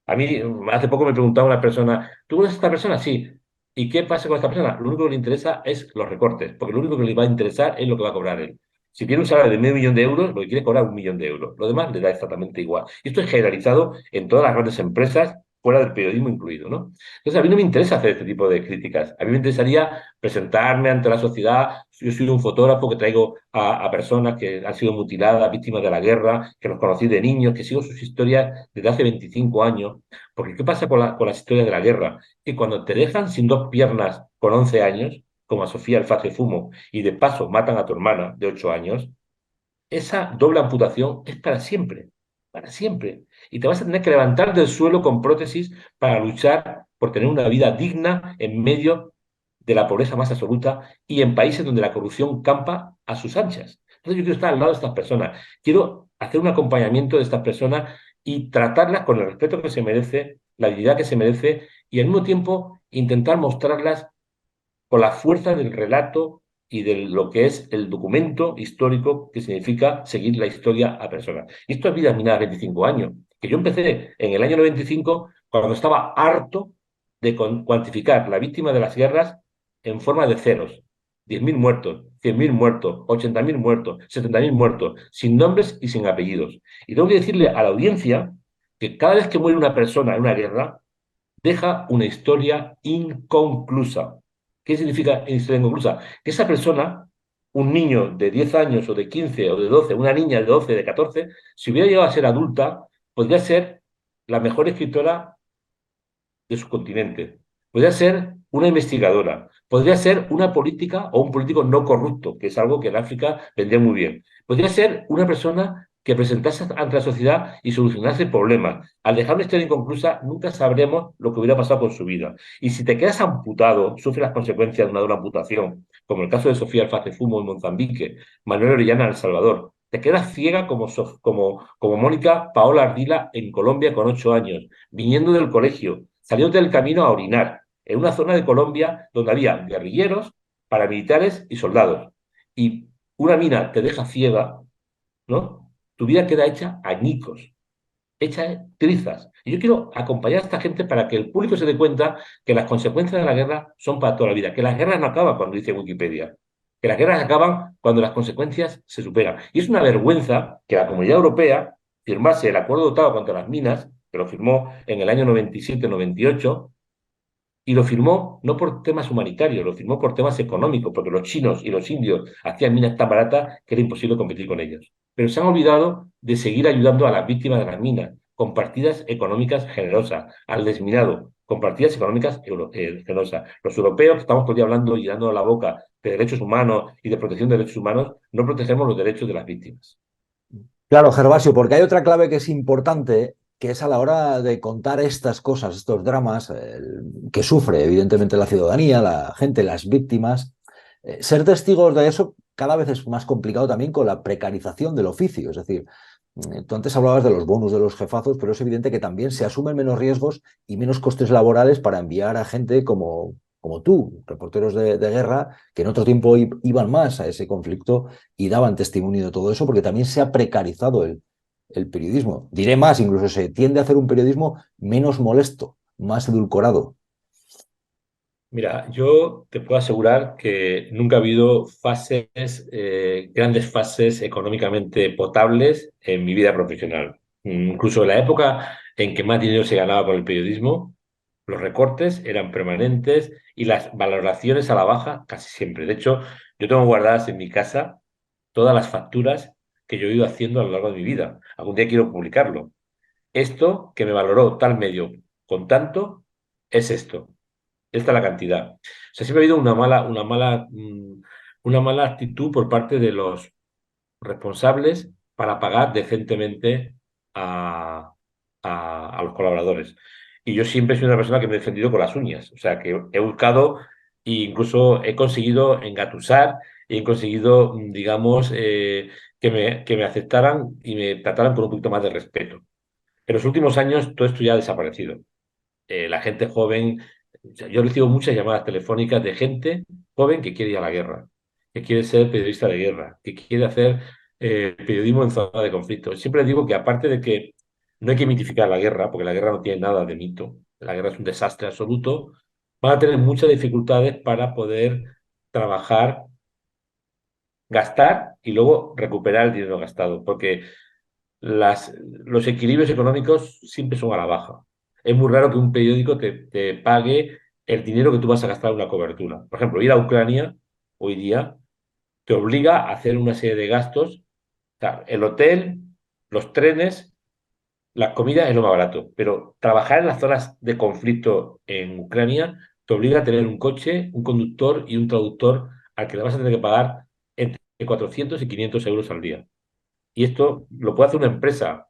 A mí, hace poco me preguntaba una persona, ¿tú conoces a esta persona? Sí. ¿Y qué pasa con esta persona? Lo único que le interesa es los recortes, porque lo único que le va a interesar es lo que va a cobrar él. Si tiene un salario de medio millón de euros, lo que quiere es cobrar 1 millón de euros. Lo demás le da exactamente igual. Y esto es generalizado en todas las grandes empresas, fuera del periodismo incluido, ¿no? Entonces, a mí no me interesa hacer este tipo de críticas. A mí me interesaría presentarme ante la sociedad. Yo soy un fotógrafo que traigo a personas que han sido mutiladas, víctimas de la guerra, que los conocí de niños, que sigo sus historias desde hace 25 años. Porque ¿qué pasa con las historias de la guerra? Que cuando te dejan sin dos piernas con 11 años, como a Sofía Alfate Fumo, y de paso matan a tu hermana de 8 años, esa doble amputación es para siempre, para siempre. Y te vas a tener que levantar del suelo con prótesis para luchar por tener una vida digna en medio de la pobreza más absoluta y en países donde la corrupción campa a sus anchas. Entonces yo quiero estar al lado de estas personas, quiero hacer un acompañamiento de estas personas y tratarlas con el respeto que se merece, la dignidad que se merece y al mismo tiempo intentar mostrarlas con la fuerza del relato y de lo que es el documento histórico que significa seguir la historia a personas. Y esto es Vidas Minadas 25 años, que yo empecé en el año 95 cuando estaba harto de cuantificar la víctima de las guerras en forma de ceros. 10.000 muertos, 100.000 muertos, 80.000 muertos, 70.000 muertos, sin nombres y sin apellidos. Y tengo que decirle a la audiencia que cada vez que muere una persona en una guerra, deja una historia inconclusa. ¿Qué significa historia inconclusa? Que esa persona, un niño de 10 años o de 15 o de 12, una niña de 12, de 14, si hubiera llegado a ser adulta, podría ser la mejor escritora de su continente. Podría ser una investigadora, podría ser una política o un político no corrupto, que es algo que en África vendría muy bien. Podría ser una persona que presentase ante la sociedad y solucionase problemas. Al dejar una historia inconclusa, nunca sabremos lo que hubiera pasado con su vida. Y si te quedas amputado, sufres las consecuencias de una dura amputación, como el caso de Sofía Alfate Fumo en Mozambique, Manuel Orellana en El Salvador. Te quedas ciega como Mónica Paola Ardila en Colombia con 8 años, viniendo del colegio, salió del camino a orinar, en una zona de Colombia donde había guerrilleros, paramilitares y soldados. Y una mina te deja ciega, ¿no? Tu vida queda hecha añicos, hecha trizas. Y yo quiero acompañar a esta gente para que el público se dé cuenta que las consecuencias de la guerra son para toda la vida, que las guerras no acaban cuando dice Wikipedia, que las guerras acaban cuando las consecuencias se superan. Y es una vergüenza que la Comunidad Europea firmase el Acuerdo de Ottawa contra las minas, que lo firmó en el año 97-98, y lo firmó no por temas humanitarios, lo firmó por temas económicos, porque los chinos y los indios hacían minas tan baratas que era imposible competir con ellos. Pero se han olvidado de seguir ayudando a las víctimas de las minas, con partidas económicas generosas, al desminado, con partidas económicas generosas. Los europeos, que estamos todo el día hablando y dando la boca de derechos humanos y de protección de derechos humanos, no protegemos los derechos de las víctimas. Claro, Gervasio, porque hay otra clave que es importante, que es a la hora de contar estas cosas, estos dramas que sufre evidentemente la ciudadanía, la gente, las víctimas. Ser testigos de eso cada vez es más complicado también con la precarización del oficio. Es decir, tú antes hablabas de los bonus de los jefazos, pero es evidente que también se asumen menos riesgos y menos costes laborales para enviar a gente como tú, reporteros de guerra, que en otro tiempo iban más a ese conflicto y daban testimonio de todo eso, porque también se ha precarizado el periodismo. Diré más, incluso se tiende a hacer un periodismo menos molesto, más edulcorado. Mira, yo te puedo asegurar que nunca ha habido grandes fases económicamente potables en mi vida profesional. Incluso en la época en que más dinero se ganaba con el periodismo, los recortes eran permanentes y las valoraciones a la baja casi siempre. De hecho, yo tengo guardadas en mi casa todas las facturas que yo he ido haciendo a lo largo de mi vida. Algún día quiero publicarlo. Esto que me valoró tal medio con tanto es esto. Esta es la cantidad. O sea, siempre ha habido una mala actitud por parte de los responsables para pagar decentemente a, a los colaboradores. Y yo siempre he sido una persona que me he defendido con las uñas. O sea, que he buscado e incluso he conseguido engatusar y he conseguido, digamos, que me aceptaran y me trataran con un poquito más de respeto. En los últimos años todo esto ya ha desaparecido. La gente joven O sea, yo recibo muchas llamadas telefónicas de gente joven que quiere ir a la guerra, que quiere ser periodista de guerra, que quiere hacer periodismo en zona de conflicto. Siempre digo que aparte de que no hay que mitificar la guerra, porque la guerra no tiene nada de mito, la guerra es un desastre absoluto, van a tener muchas dificultades para poder trabajar, gastar y luego recuperar el dinero gastado, porque los equilibrios económicos siempre son a la baja. Es muy raro que un periódico te pague el dinero que tú vas a gastar en una cobertura. Por ejemplo, ir a Ucrania hoy día te obliga a hacer una serie de gastos. O sea, el hotel, los trenes, las comidas es lo más barato, pero trabajar en las zonas de conflicto en Ucrania te obliga a tener un coche, un conductor y un traductor al que le vas a tener que pagar entre 400 y 500 euros al día. Y esto lo puede hacer una empresa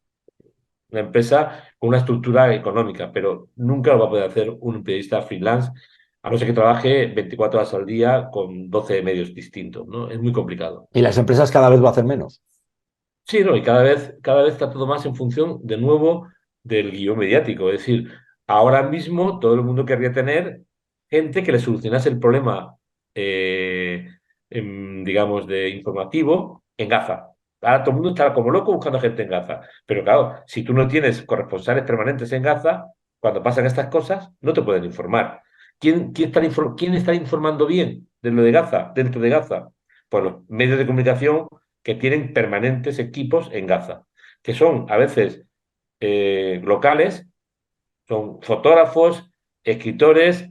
con una estructura económica, pero nunca lo va a poder hacer un periodista freelance, a no ser que trabaje 24 horas al día con 12 medios distintos, ¿no? Es muy complicado. Y las empresas cada vez lo hacen menos. Sí, ¿no? Y cada vez está todo más en función, de nuevo, del guión mediático. Es decir, ahora mismo todo el mundo querría tener gente que le solucionase el problema, eh, digamos, de informativo en Gaza. Ahora todo el mundo está como loco buscando gente en Gaza. Pero claro, si tú no tienes corresponsales permanentes en Gaza, cuando pasan estas cosas, no te pueden informar. ¿Quién está informando bien de lo de Gaza, dentro de Gaza? Pues los medios de comunicación que tienen permanentes equipos en Gaza, que son a veces locales, son fotógrafos, escritores,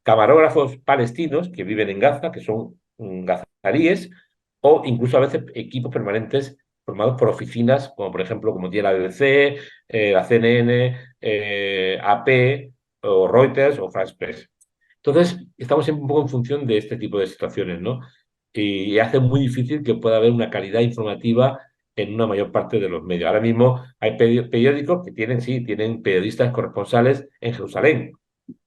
camarógrafos palestinos que viven en Gaza, que son gazaríes, o incluso a veces equipos permanentes formados por oficinas, como por ejemplo, como tiene la BBC, la CNN, AP, o Reuters o France Press. Entonces, estamos un poco en función de este tipo de situaciones, ¿no? Y hace muy difícil que pueda haber una calidad informativa en una mayor parte de los medios. Ahora mismo hay periódicos que tienen, sí, tienen periodistas corresponsales en Jerusalén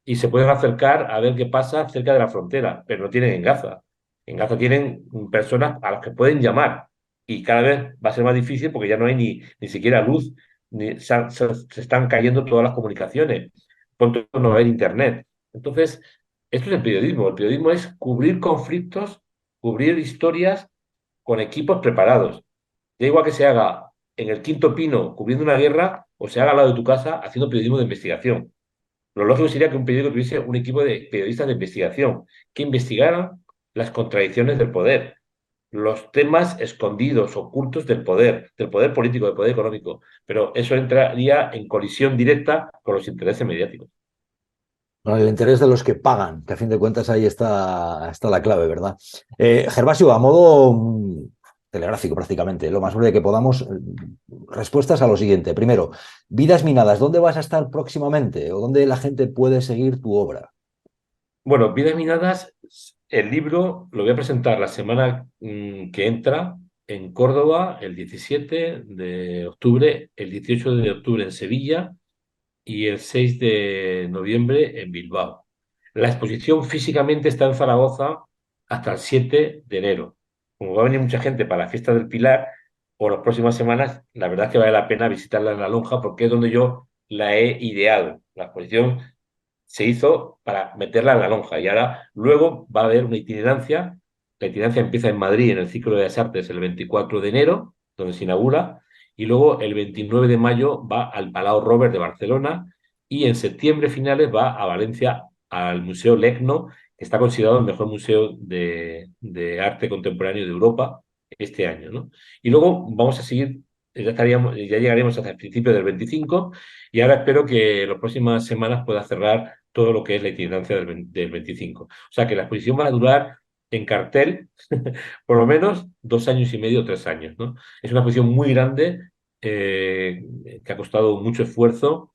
y se pueden acercar a ver qué pasa cerca de la frontera, pero no tienen en Gaza. En Gaza tienen personas a las que pueden llamar y cada vez va a ser más difícil porque ya no hay ni siquiera luz, se están cayendo todas las comunicaciones, pronto no va a haber internet. Entonces, esto es el periodismo. El periodismo es cubrir conflictos, cubrir historias con equipos preparados. Da igual que se haga en el Quinto Pino cubriendo una guerra o se haga al lado de tu casa haciendo periodismo de investigación. Lo lógico sería que un periódico tuviese un equipo de periodistas de investigación que investigaran las contradicciones del poder, los temas escondidos, ocultos del poder político, del poder económico. Pero eso entraría en colisión directa con los intereses mediáticos. Con el interés de los que pagan, que a fin de cuentas ahí está la clave, ¿verdad? Gervasio, a modo telegráfico prácticamente, lo más breve que podamos, respuestas a lo siguiente. Primero, Vidas Minadas, ¿dónde vas a estar próximamente o dónde la gente puede seguir tu obra? Bueno, Vidas Minadas, el libro lo voy a presentar la semana que entra en Córdoba, el 17 de octubre, el 18 de octubre en Sevilla y el 6 de noviembre en Bilbao. La exposición físicamente está en Zaragoza hasta el 7 de enero. Como va a venir mucha gente para la fiesta del Pilar o las próximas semanas, la verdad es que vale la pena visitarla en La Lonja porque es donde yo la he ideado. La exposición se hizo para meterla en La Lonja y ahora luego va a haber una itinerancia. La itinerancia empieza en Madrid en el Ciclo de las Artes el 24 de enero, donde se inaugura, y luego el 29 de mayo va al Palau Robert de Barcelona y en septiembre finales va a Valencia al Museo Lecno, que está considerado el mejor museo de arte contemporáneo de Europa este año, ¿no? Y luego vamos a seguir, ya llegaremos hasta el principio del 25 y ahora espero que en las próximas semanas pueda cerrar todo lo que es la itinerancia del 25. O sea que la exposición va a durar en cartel por lo menos 2 años y medio, 3 años, ¿no? Es una exposición muy grande que ha costado mucho esfuerzo,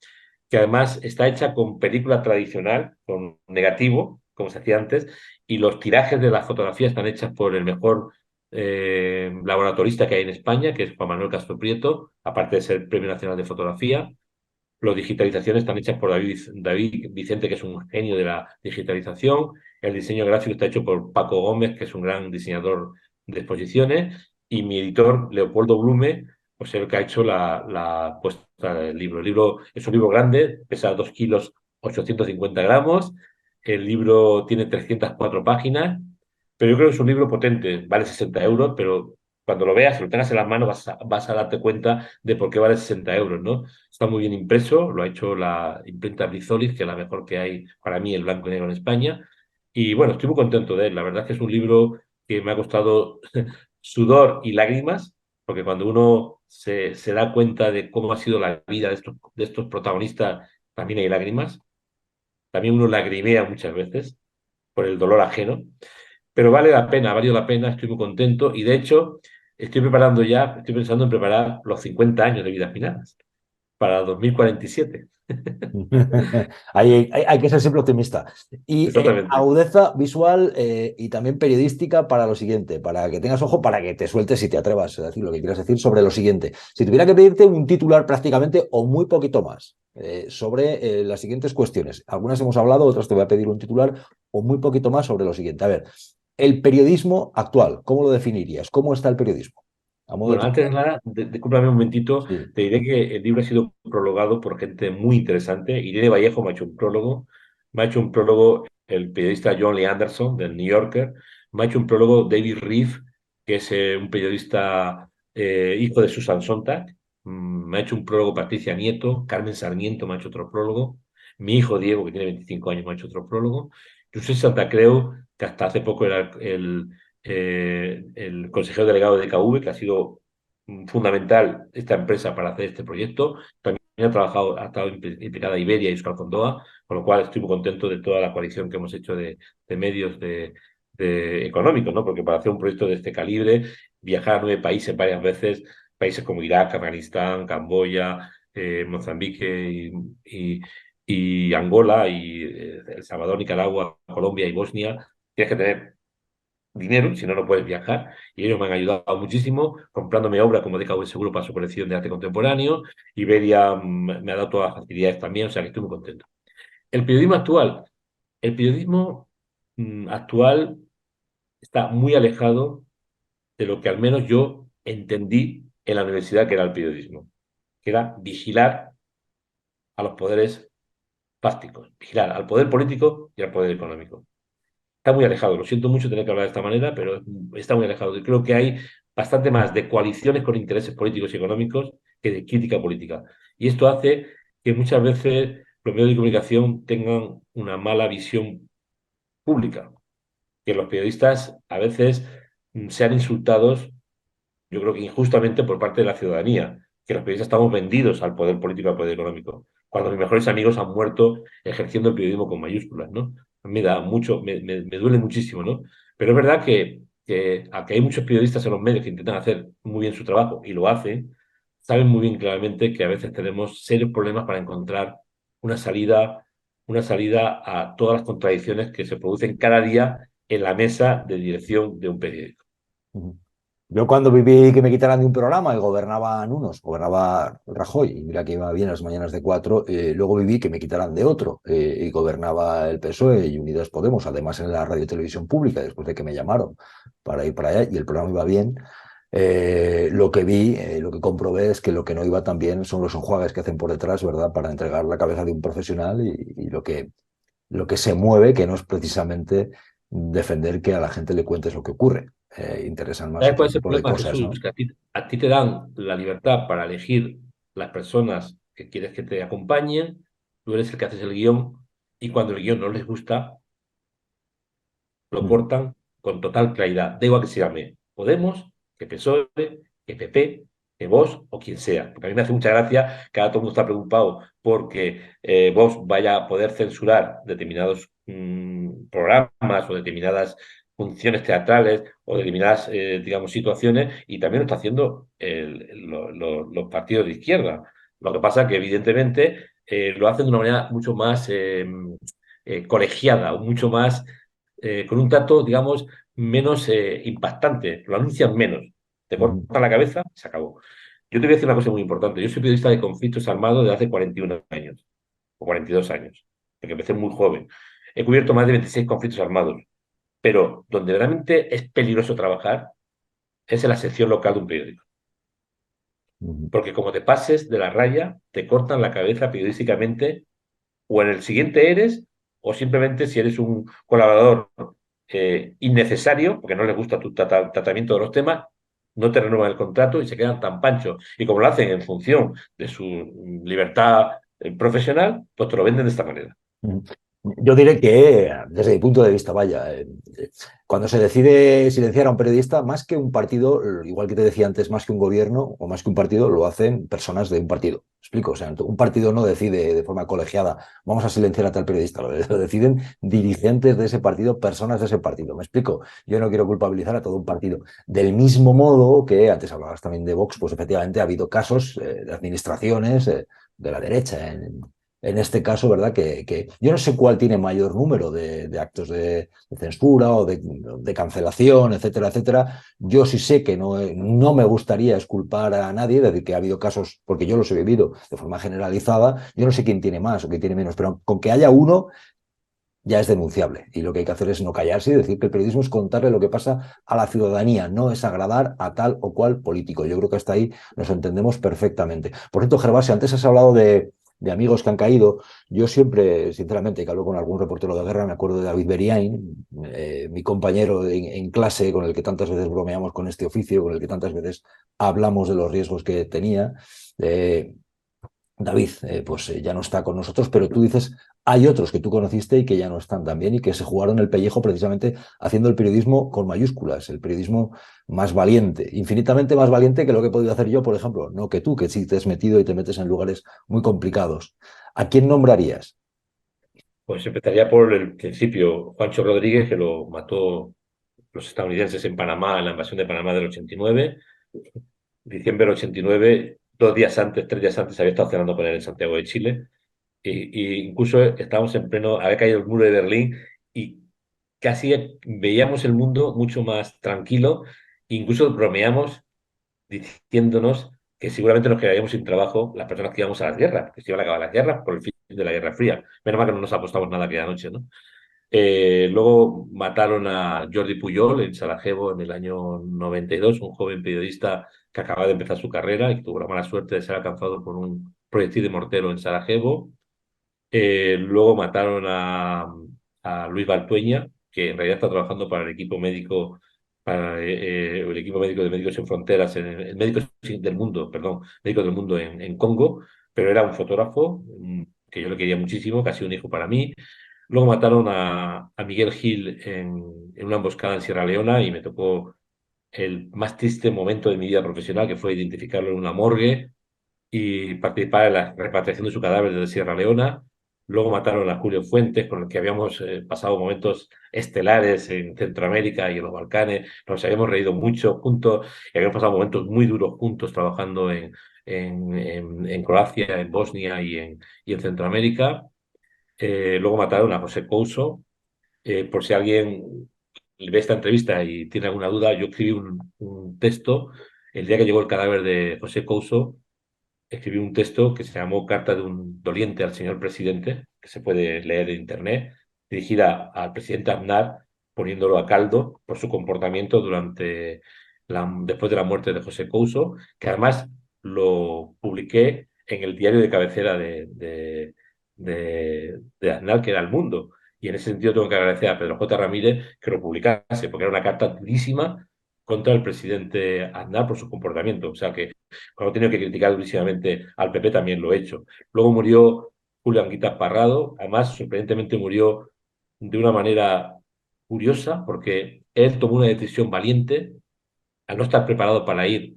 que además está hecha con película tradicional, con negativo, como se hacía antes, y los tirajes de las fotografías están hechas por el mejor laboratorista que hay en España, que es Juan Manuel Castro Prieto, aparte de ser Premio Nacional de Fotografía. Las digitalizaciones están hechas por David Vicente, que es un genio de la digitalización. El diseño gráfico está hecho por Paco Gómez, que es un gran diseñador de exposiciones. Y mi editor, Leopoldo Blume, pues el que ha hecho la puesta del libro. El libro es un libro grande, pesa 2 kilos 850 gramos, el libro tiene 304 páginas, pero yo creo que es un libro potente, vale 60 euros, pero cuando lo veas, si lo tengas en las manos, vas a darte cuenta de por qué vale 60 euros, ¿no? Está muy bien impreso, lo ha hecho la imprenta Brizolis, que es la mejor que hay para mí, el blanco y negro en España. Y bueno, estoy muy contento de él. La verdad es que es un libro que me ha costado sudor y lágrimas, porque cuando uno se da cuenta de cómo ha sido la vida de estos protagonistas, también hay lágrimas. También uno lagrimea muchas veces por el dolor ajeno, pero vale la pena, ha valido la pena, estoy muy contento y de hecho estoy pensando en preparar los 50 años de Vidas Minadas para 2047. Hay que ser siempre optimista. Y Exactamente. agudeza visual y también periodística para lo siguiente, para que tengas ojo, para que te sueltes y te atrevas a decir lo que quieras decir sobre lo siguiente. Si tuviera que pedirte un titular prácticamente o muy poquito más sobre las siguientes cuestiones, algunas hemos hablado, otras te voy a pedir un titular o muy poquito más sobre lo siguiente. A ver, el periodismo actual, ¿cómo lo definirías? ¿Cómo está el periodismo? A modo de Bueno, antes de titular. nada, discúlpame un momentito, Sí. te diré que el libro ha sido prologado por gente muy interesante. Irene Vallejo me ha hecho un prólogo, me ha hecho un prólogo el periodista John Lee Anderson del New Yorker, me ha hecho un prólogo David Reeve, que es un periodista hijo de Susan Sontag, me ha hecho un prólogo Patricia Nieto, Carmen Sarmiento me ha hecho otro prólogo, mi hijo Diego, que tiene 25 años, me ha hecho otro prólogo, José Santa Creu, que hasta hace poco era el consejero delegado de KV, que ha sido fundamental esta empresa para hacer este proyecto. También ha estado implicada Iberia y Euskal Fondoa, con lo cual estoy muy contento de toda la coalición que hemos hecho de medios económicos, ¿no? Porque para hacer un proyecto de este calibre, viajar a 9 países varias veces, países como Irak, Afganistán, Camboya, Mozambique y Angola, y El Salvador, Nicaragua, Colombia y Bosnia, tienes que tener dinero, si no, no puedes viajar. Y ellos me han ayudado muchísimo comprándome obra como DKV Seguro para su colección de arte contemporáneo. Iberia me ha dado todas las facilidades también, o sea que estoy muy contento. El periodismo actual. El periodismo actual está muy alejado de lo que al menos yo entendí en la universidad que era el periodismo, que era vigilar a los poderes fácticos, vigilar al poder político y al poder económico. Está muy alejado. Lo siento mucho tener que hablar de esta manera, pero está muy alejado. Yo creo que hay bastante más de coaliciones con intereses políticos y económicos que de crítica política. Y esto hace que muchas veces los medios de comunicación tengan una mala visión pública, que los periodistas a veces sean insultados, yo creo que injustamente por parte de la ciudadanía, que los periodistas estamos vendidos al poder político y al poder económico, cuando mis mejores amigos han muerto ejerciendo el periodismo con mayúsculas, ¿no? Me da mucho, me duele muchísimo, ¿no? Pero es verdad que aunque hay muchos periodistas en los medios que intentan hacer muy bien su trabajo y lo hacen, saben muy bien claramente que a veces tenemos serios problemas para encontrar una salida, una salida a todas las contradicciones que se producen cada día en la mesa de dirección de un periódico. Yo cuando viví que me quitaran de un programa y gobernaban unos, gobernaba Rajoy, y mira que iba bien las mañanas de cuatro, luego viví que me quitaran de otro y gobernaba el PSOE y Unidas Podemos, además en la radio y televisión pública, después de que me llamaron para ir para allá y el programa iba bien. Lo que vi, lo que comprobé es que lo que no iba tan bien son los enjuagues que hacen por detrás, ¿verdad? Para entregar la cabeza de un profesional y lo que se mueve, que no es precisamente defender que a la gente le cuentes lo que ocurre. Interesan más ¿Sabes otro cuál es el tipo de problema, cosas, Jesús? ¿no? Que a ti te dan la libertad para elegir las personas que quieres que te acompañen, tú eres el que haces el guión, y cuando el guión no les gusta, lo Mm, cortan con total claridad. Da igual que se llame Podemos, que PSOE, que PP, que Vox o quien sea. Porque a mí me hace mucha gracia que ahora todo el mundo está preocupado porque Vox vaya a poder censurar determinados programas o determinadas funciones teatrales o determinadas, digamos, situaciones, y también lo está haciendo los partidos de izquierda. Lo que pasa es que, evidentemente, lo hacen de una manera mucho más colegiada, o mucho más con un trato, digamos, menos impactante. Lo anuncian menos. Te mm, cortan la cabeza, se acabó. Yo te voy a decir una cosa muy importante. Yo soy periodista de conflictos armados desde hace 41 años, o 42 años, porque empecé muy joven. He cubierto más de 26 conflictos armados, pero donde realmente es peligroso trabajar es en la sección local de un periódico. mm, Porque como te pases de la raya, te cortan la cabeza periodísticamente o en el siguiente eres, o simplemente si eres un colaborador innecesario, porque no les gusta tu tratamiento de los temas, no te renuevan el contrato y se quedan tan panchos. Y como lo hacen en función de su libertad profesional, pues te lo venden de esta manera. Mm. Yo diré que, desde mi punto de vista, vaya, cuando se decide silenciar a un periodista, más que un partido, igual que te decía antes, más que un gobierno o más que un partido, lo hacen personas de un partido. ¿Explico? O sea, un partido no decide de forma colegiada, vamos a silenciar a tal periodista, lo deciden dirigentes de ese partido, personas de ese partido. ¿Me explico? Yo no quiero culpabilizar a todo un partido. Del mismo modo que antes hablabas también de Vox, pues efectivamente ha habido casos de administraciones de la derecha en este caso, ¿verdad? Que yo no sé cuál tiene mayor número de actos de censura o de cancelación, etcétera, etcétera. Yo sí sé que no me gustaría exculpar a nadie, es decir, que ha habido casos, porque yo los he vivido de forma generalizada, yo no sé quién tiene más o quién tiene menos, pero con que haya uno ya es denunciable. Y lo que hay que hacer es no callarse y decir que el periodismo es contarle lo que pasa a la ciudadanía, no es agradar a tal o cual político. Yo creo que hasta ahí nos entendemos perfectamente. Por cierto, Gervasio, antes has hablado de amigos que han caído. Yo siempre, sinceramente, que hablo con algún reportero de guerra, me acuerdo de David Beriain, mi compañero en clase, con el que tantas veces bromeamos con este oficio, con el que tantas veces hablamos de los riesgos que tenía. Eh, David, pues ya no está con nosotros, pero tú dices, hay otros que tú conociste y que ya no están también y que se jugaron el pellejo precisamente haciendo el periodismo con mayúsculas, el periodismo más valiente, infinitamente más valiente que lo que he podido hacer yo, por ejemplo, no que tú, que sí te has metido y te metes en lugares muy complicados. ¿A quién nombrarías? Pues empezaría por el principio, Juancho Rodríguez, que lo mató los estadounidenses en Panamá, en la invasión de Panamá del 89, diciembre del 89, 2 días antes, 3 días antes, había estado cenando con él en Santiago de Chile. Y incluso estábamos en pleno, había caído el muro de Berlín y casi veíamos el mundo mucho más tranquilo. Incluso bromeamos diciéndonos que seguramente nos quedaríamos sin trabajo las personas que íbamos a las guerras, que se iban a acabar las guerras por el fin de la Guerra Fría. Menos mal que no nos apostamos nada aquella noche, ¿no? Luego mataron a Jordi Pujol en Sarajevo en el año 92, un joven periodista que acababa de empezar su carrera y que tuvo la mala suerte de ser alcanzado por un proyectil de mortero en Sarajevo. Luego mataron a Luis Baltueña, que en realidad está trabajando para el equipo médico, para el equipo médico de Médicos Sin Fronteras, el Médicos del Mundo, perdón, Médicos del Mundo en Congo, pero era un fotógrafo que yo le quería muchísimo, casi un hijo para mí. Luego mataron a Miguel Gil en una emboscada en Sierra Leona y me tocó el más triste momento de mi vida profesional, que fue identificarlo en una morgue y participar en la repatriación de su cadáver desde Sierra Leona. Luego mataron a Julio Fuentes, con el que habíamos pasado momentos estelares en Centroamérica y en los Balcanes. Nos habíamos reído mucho juntos y habíamos pasado momentos muy duros juntos trabajando en Croacia, en Bosnia y en Centroamérica. Luego mataron a José Couso. Por si alguien ve esta entrevista y tiene alguna duda, yo escribí un texto el día que llegó el cadáver de José Couso. Escribí un texto que se llamó Carta de un doliente al señor presidente, que se puede leer en internet, dirigida al presidente Aznar, poniéndolo a caldo por su comportamiento después de la muerte de José Couso, que además lo publiqué en el diario de cabecera de Aznar, que era El Mundo. Y en ese sentido tengo que agradecer a Pedro J. Ramírez que lo publicase, porque era una carta durísima contra el presidente Aznar por su comportamiento. O sea que cuando he tenido que criticar durísimamente al PP también lo he hecho. Luego murió Julio Anguita Parrado, además sorprendentemente murió de una manera curiosa porque él tomó una decisión valiente al no estar preparado para ir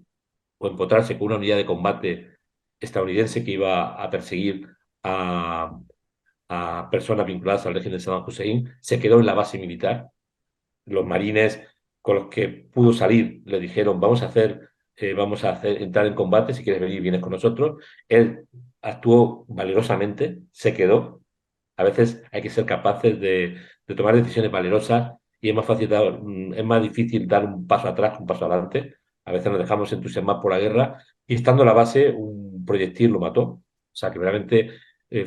o encontrarse con una unidad de combate estadounidense que iba a perseguir a personas vinculadas al régimen de Saddam Hussein, se quedó en la base militar. Los marines con los que pudo salir le dijeron, entrar en combate, si quieres venir, vienes con nosotros. Él actuó valerosamente, se quedó. A veces hay que ser capaces de tomar decisiones valerosas y es más difícil dar un paso atrás que un paso adelante. A veces nos dejamos entusiasmar por la guerra y estando en la base un proyectil lo mató. O sea que realmente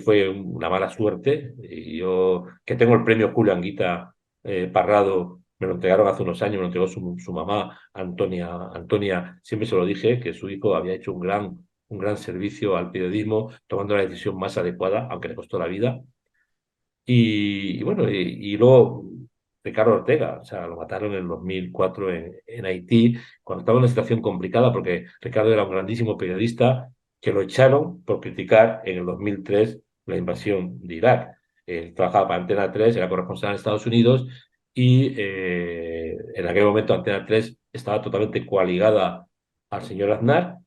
fue una mala suerte. Y yo, que tengo el premio Julio Anguita Parrado, me lo entregaron hace unos años, me lo entregó su mamá, Antonia. Antonia, siempre se lo dije, que su hijo había hecho un gran servicio al periodismo, tomando la decisión más adecuada, aunque le costó la vida. Y bueno, y luego Ricardo Ortega, o sea, lo mataron en el 2004 en Haití, cuando estaba en una situación complicada, porque Ricardo era un grandísimo periodista que lo echaron por criticar en el 2003 la invasión de Irak. Él trabajaba para Antena 3, era corresponsal en Estados Unidos y en aquel momento Antena 3 estaba totalmente coaligada al señor Aznar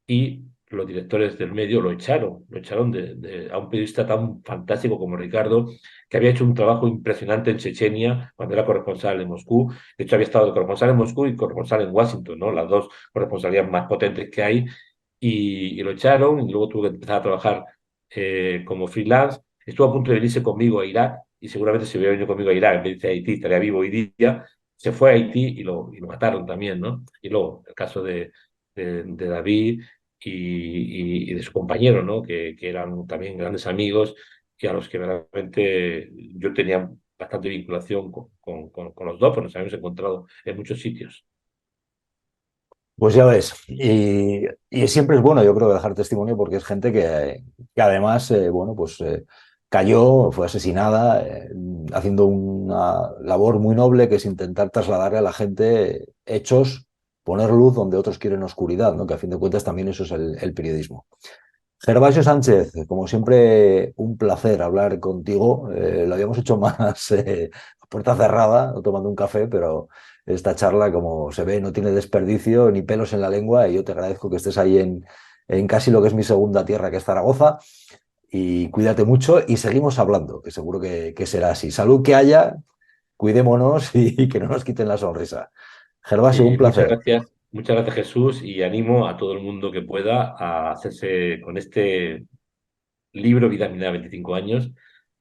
y los directores del medio lo echaron a un periodista tan fantástico como Ricardo, que había hecho un trabajo impresionante en Chechenia cuando era corresponsal en Moscú. De hecho, había estado de corresponsal en Moscú y corresponsal en Washington, ¿no? Las dos corresponsalías más potentes que hay. Y lo echaron y luego tuvo que empezar a trabajar como freelance. Estuvo a punto de venirse conmigo a Irak y seguramente si hubiera venido conmigo a Irak en vez de Haití estaría vivo hoy día. Se fue a Haití y lo mataron también, ¿no? Y luego el caso de David y de su compañero, ¿no? Que eran también grandes amigos y a los que realmente yo tenía bastante vinculación con los dos, pues nos habíamos encontrado en muchos sitios. Pues ya ves, y siempre es bueno, yo creo, dejar testimonio porque es gente que además, bueno, pues cayó, fue asesinada, haciendo una labor muy noble que es intentar trasladarle a la gente hechos, poner luz donde otros quieren oscuridad, ¿no? Que a fin de cuentas también eso es el periodismo. Gervasio Sánchez, como siempre, un placer hablar contigo. Lo habíamos hecho más a puerta cerrada, no tomando un café, pero esta charla, como se ve, no tiene desperdicio ni pelos en la lengua y yo te agradezco que estés ahí en casi lo que es mi segunda tierra, que es Zaragoza. Y cuídate mucho y seguimos hablando, que seguro que será así. Salud que haya, cuidémonos y que no nos quiten la sonrisa. Gervasio, un Y placer. muchas gracias Jesús y animo a todo el mundo que pueda a hacerse con este libro Vida Minera 25 años.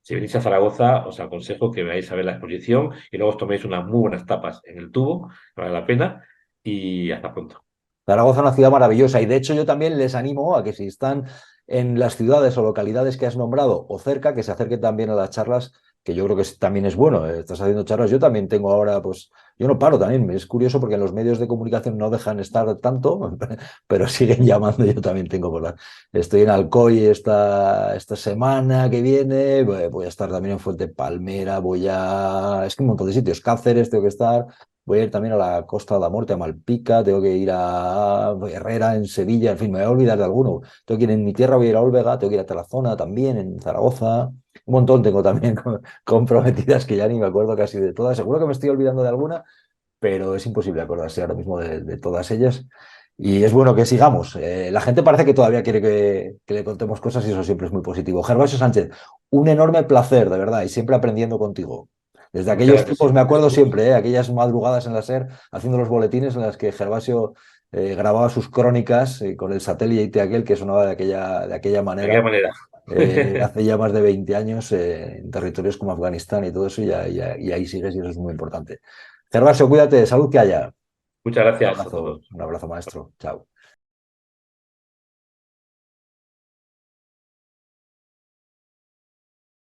Si venís a Zaragoza, os aconsejo que veáis a ver la exposición y luego os toméis unas muy buenas tapas en el tubo, vale la pena, y hasta pronto. Zaragoza es una ciudad maravillosa y de hecho yo también les animo a que si están en las ciudades o localidades que has nombrado o cerca, que se acerquen también a las charlas, que yo creo que también es bueno. Estás haciendo charlas, yo también tengo ahora, pues yo no paro también, es curioso porque en los medios de comunicación no dejan estar tanto, pero siguen llamando, yo también tengo por la... Estoy en Alcoy esta semana que viene, voy a estar también en Fuente Palmera, es que un montón de sitios, Cáceres tengo que estar. Voy a ir también a la Costa de la Muerte, a Malpica, tengo que ir a Herrera, en Sevilla, en fin, me voy a olvidar de alguno. Tengo que ir en mi tierra, voy a ir a Olvega, tengo que ir a Tarazona también, en Zaragoza. Un montón tengo también comprometidas que ya ni me acuerdo casi de todas. Seguro que me estoy olvidando de alguna, pero es imposible acordarse ahora mismo de todas ellas. Y es bueno que sigamos. La gente parece que todavía quiere que le contemos cosas y eso siempre es muy positivo. Gervasio Sánchez, un enorme placer, de verdad, y siempre aprendiendo contigo. Desde Muchas aquellos gracias tiempos me acuerdo Jesús. siempre, aquellas madrugadas en la SER, haciendo los boletines en las que Gervasio grababa sus crónicas con el satélite aquel que sonaba de aquella De aquella manera, manera. hace ya más de 20 años en territorios como Afganistán y todo eso, y ahí sigues y eso es muy importante. Gervasio, cuídate, salud que haya. Muchas gracias a todos. Un abrazo maestro. Chao.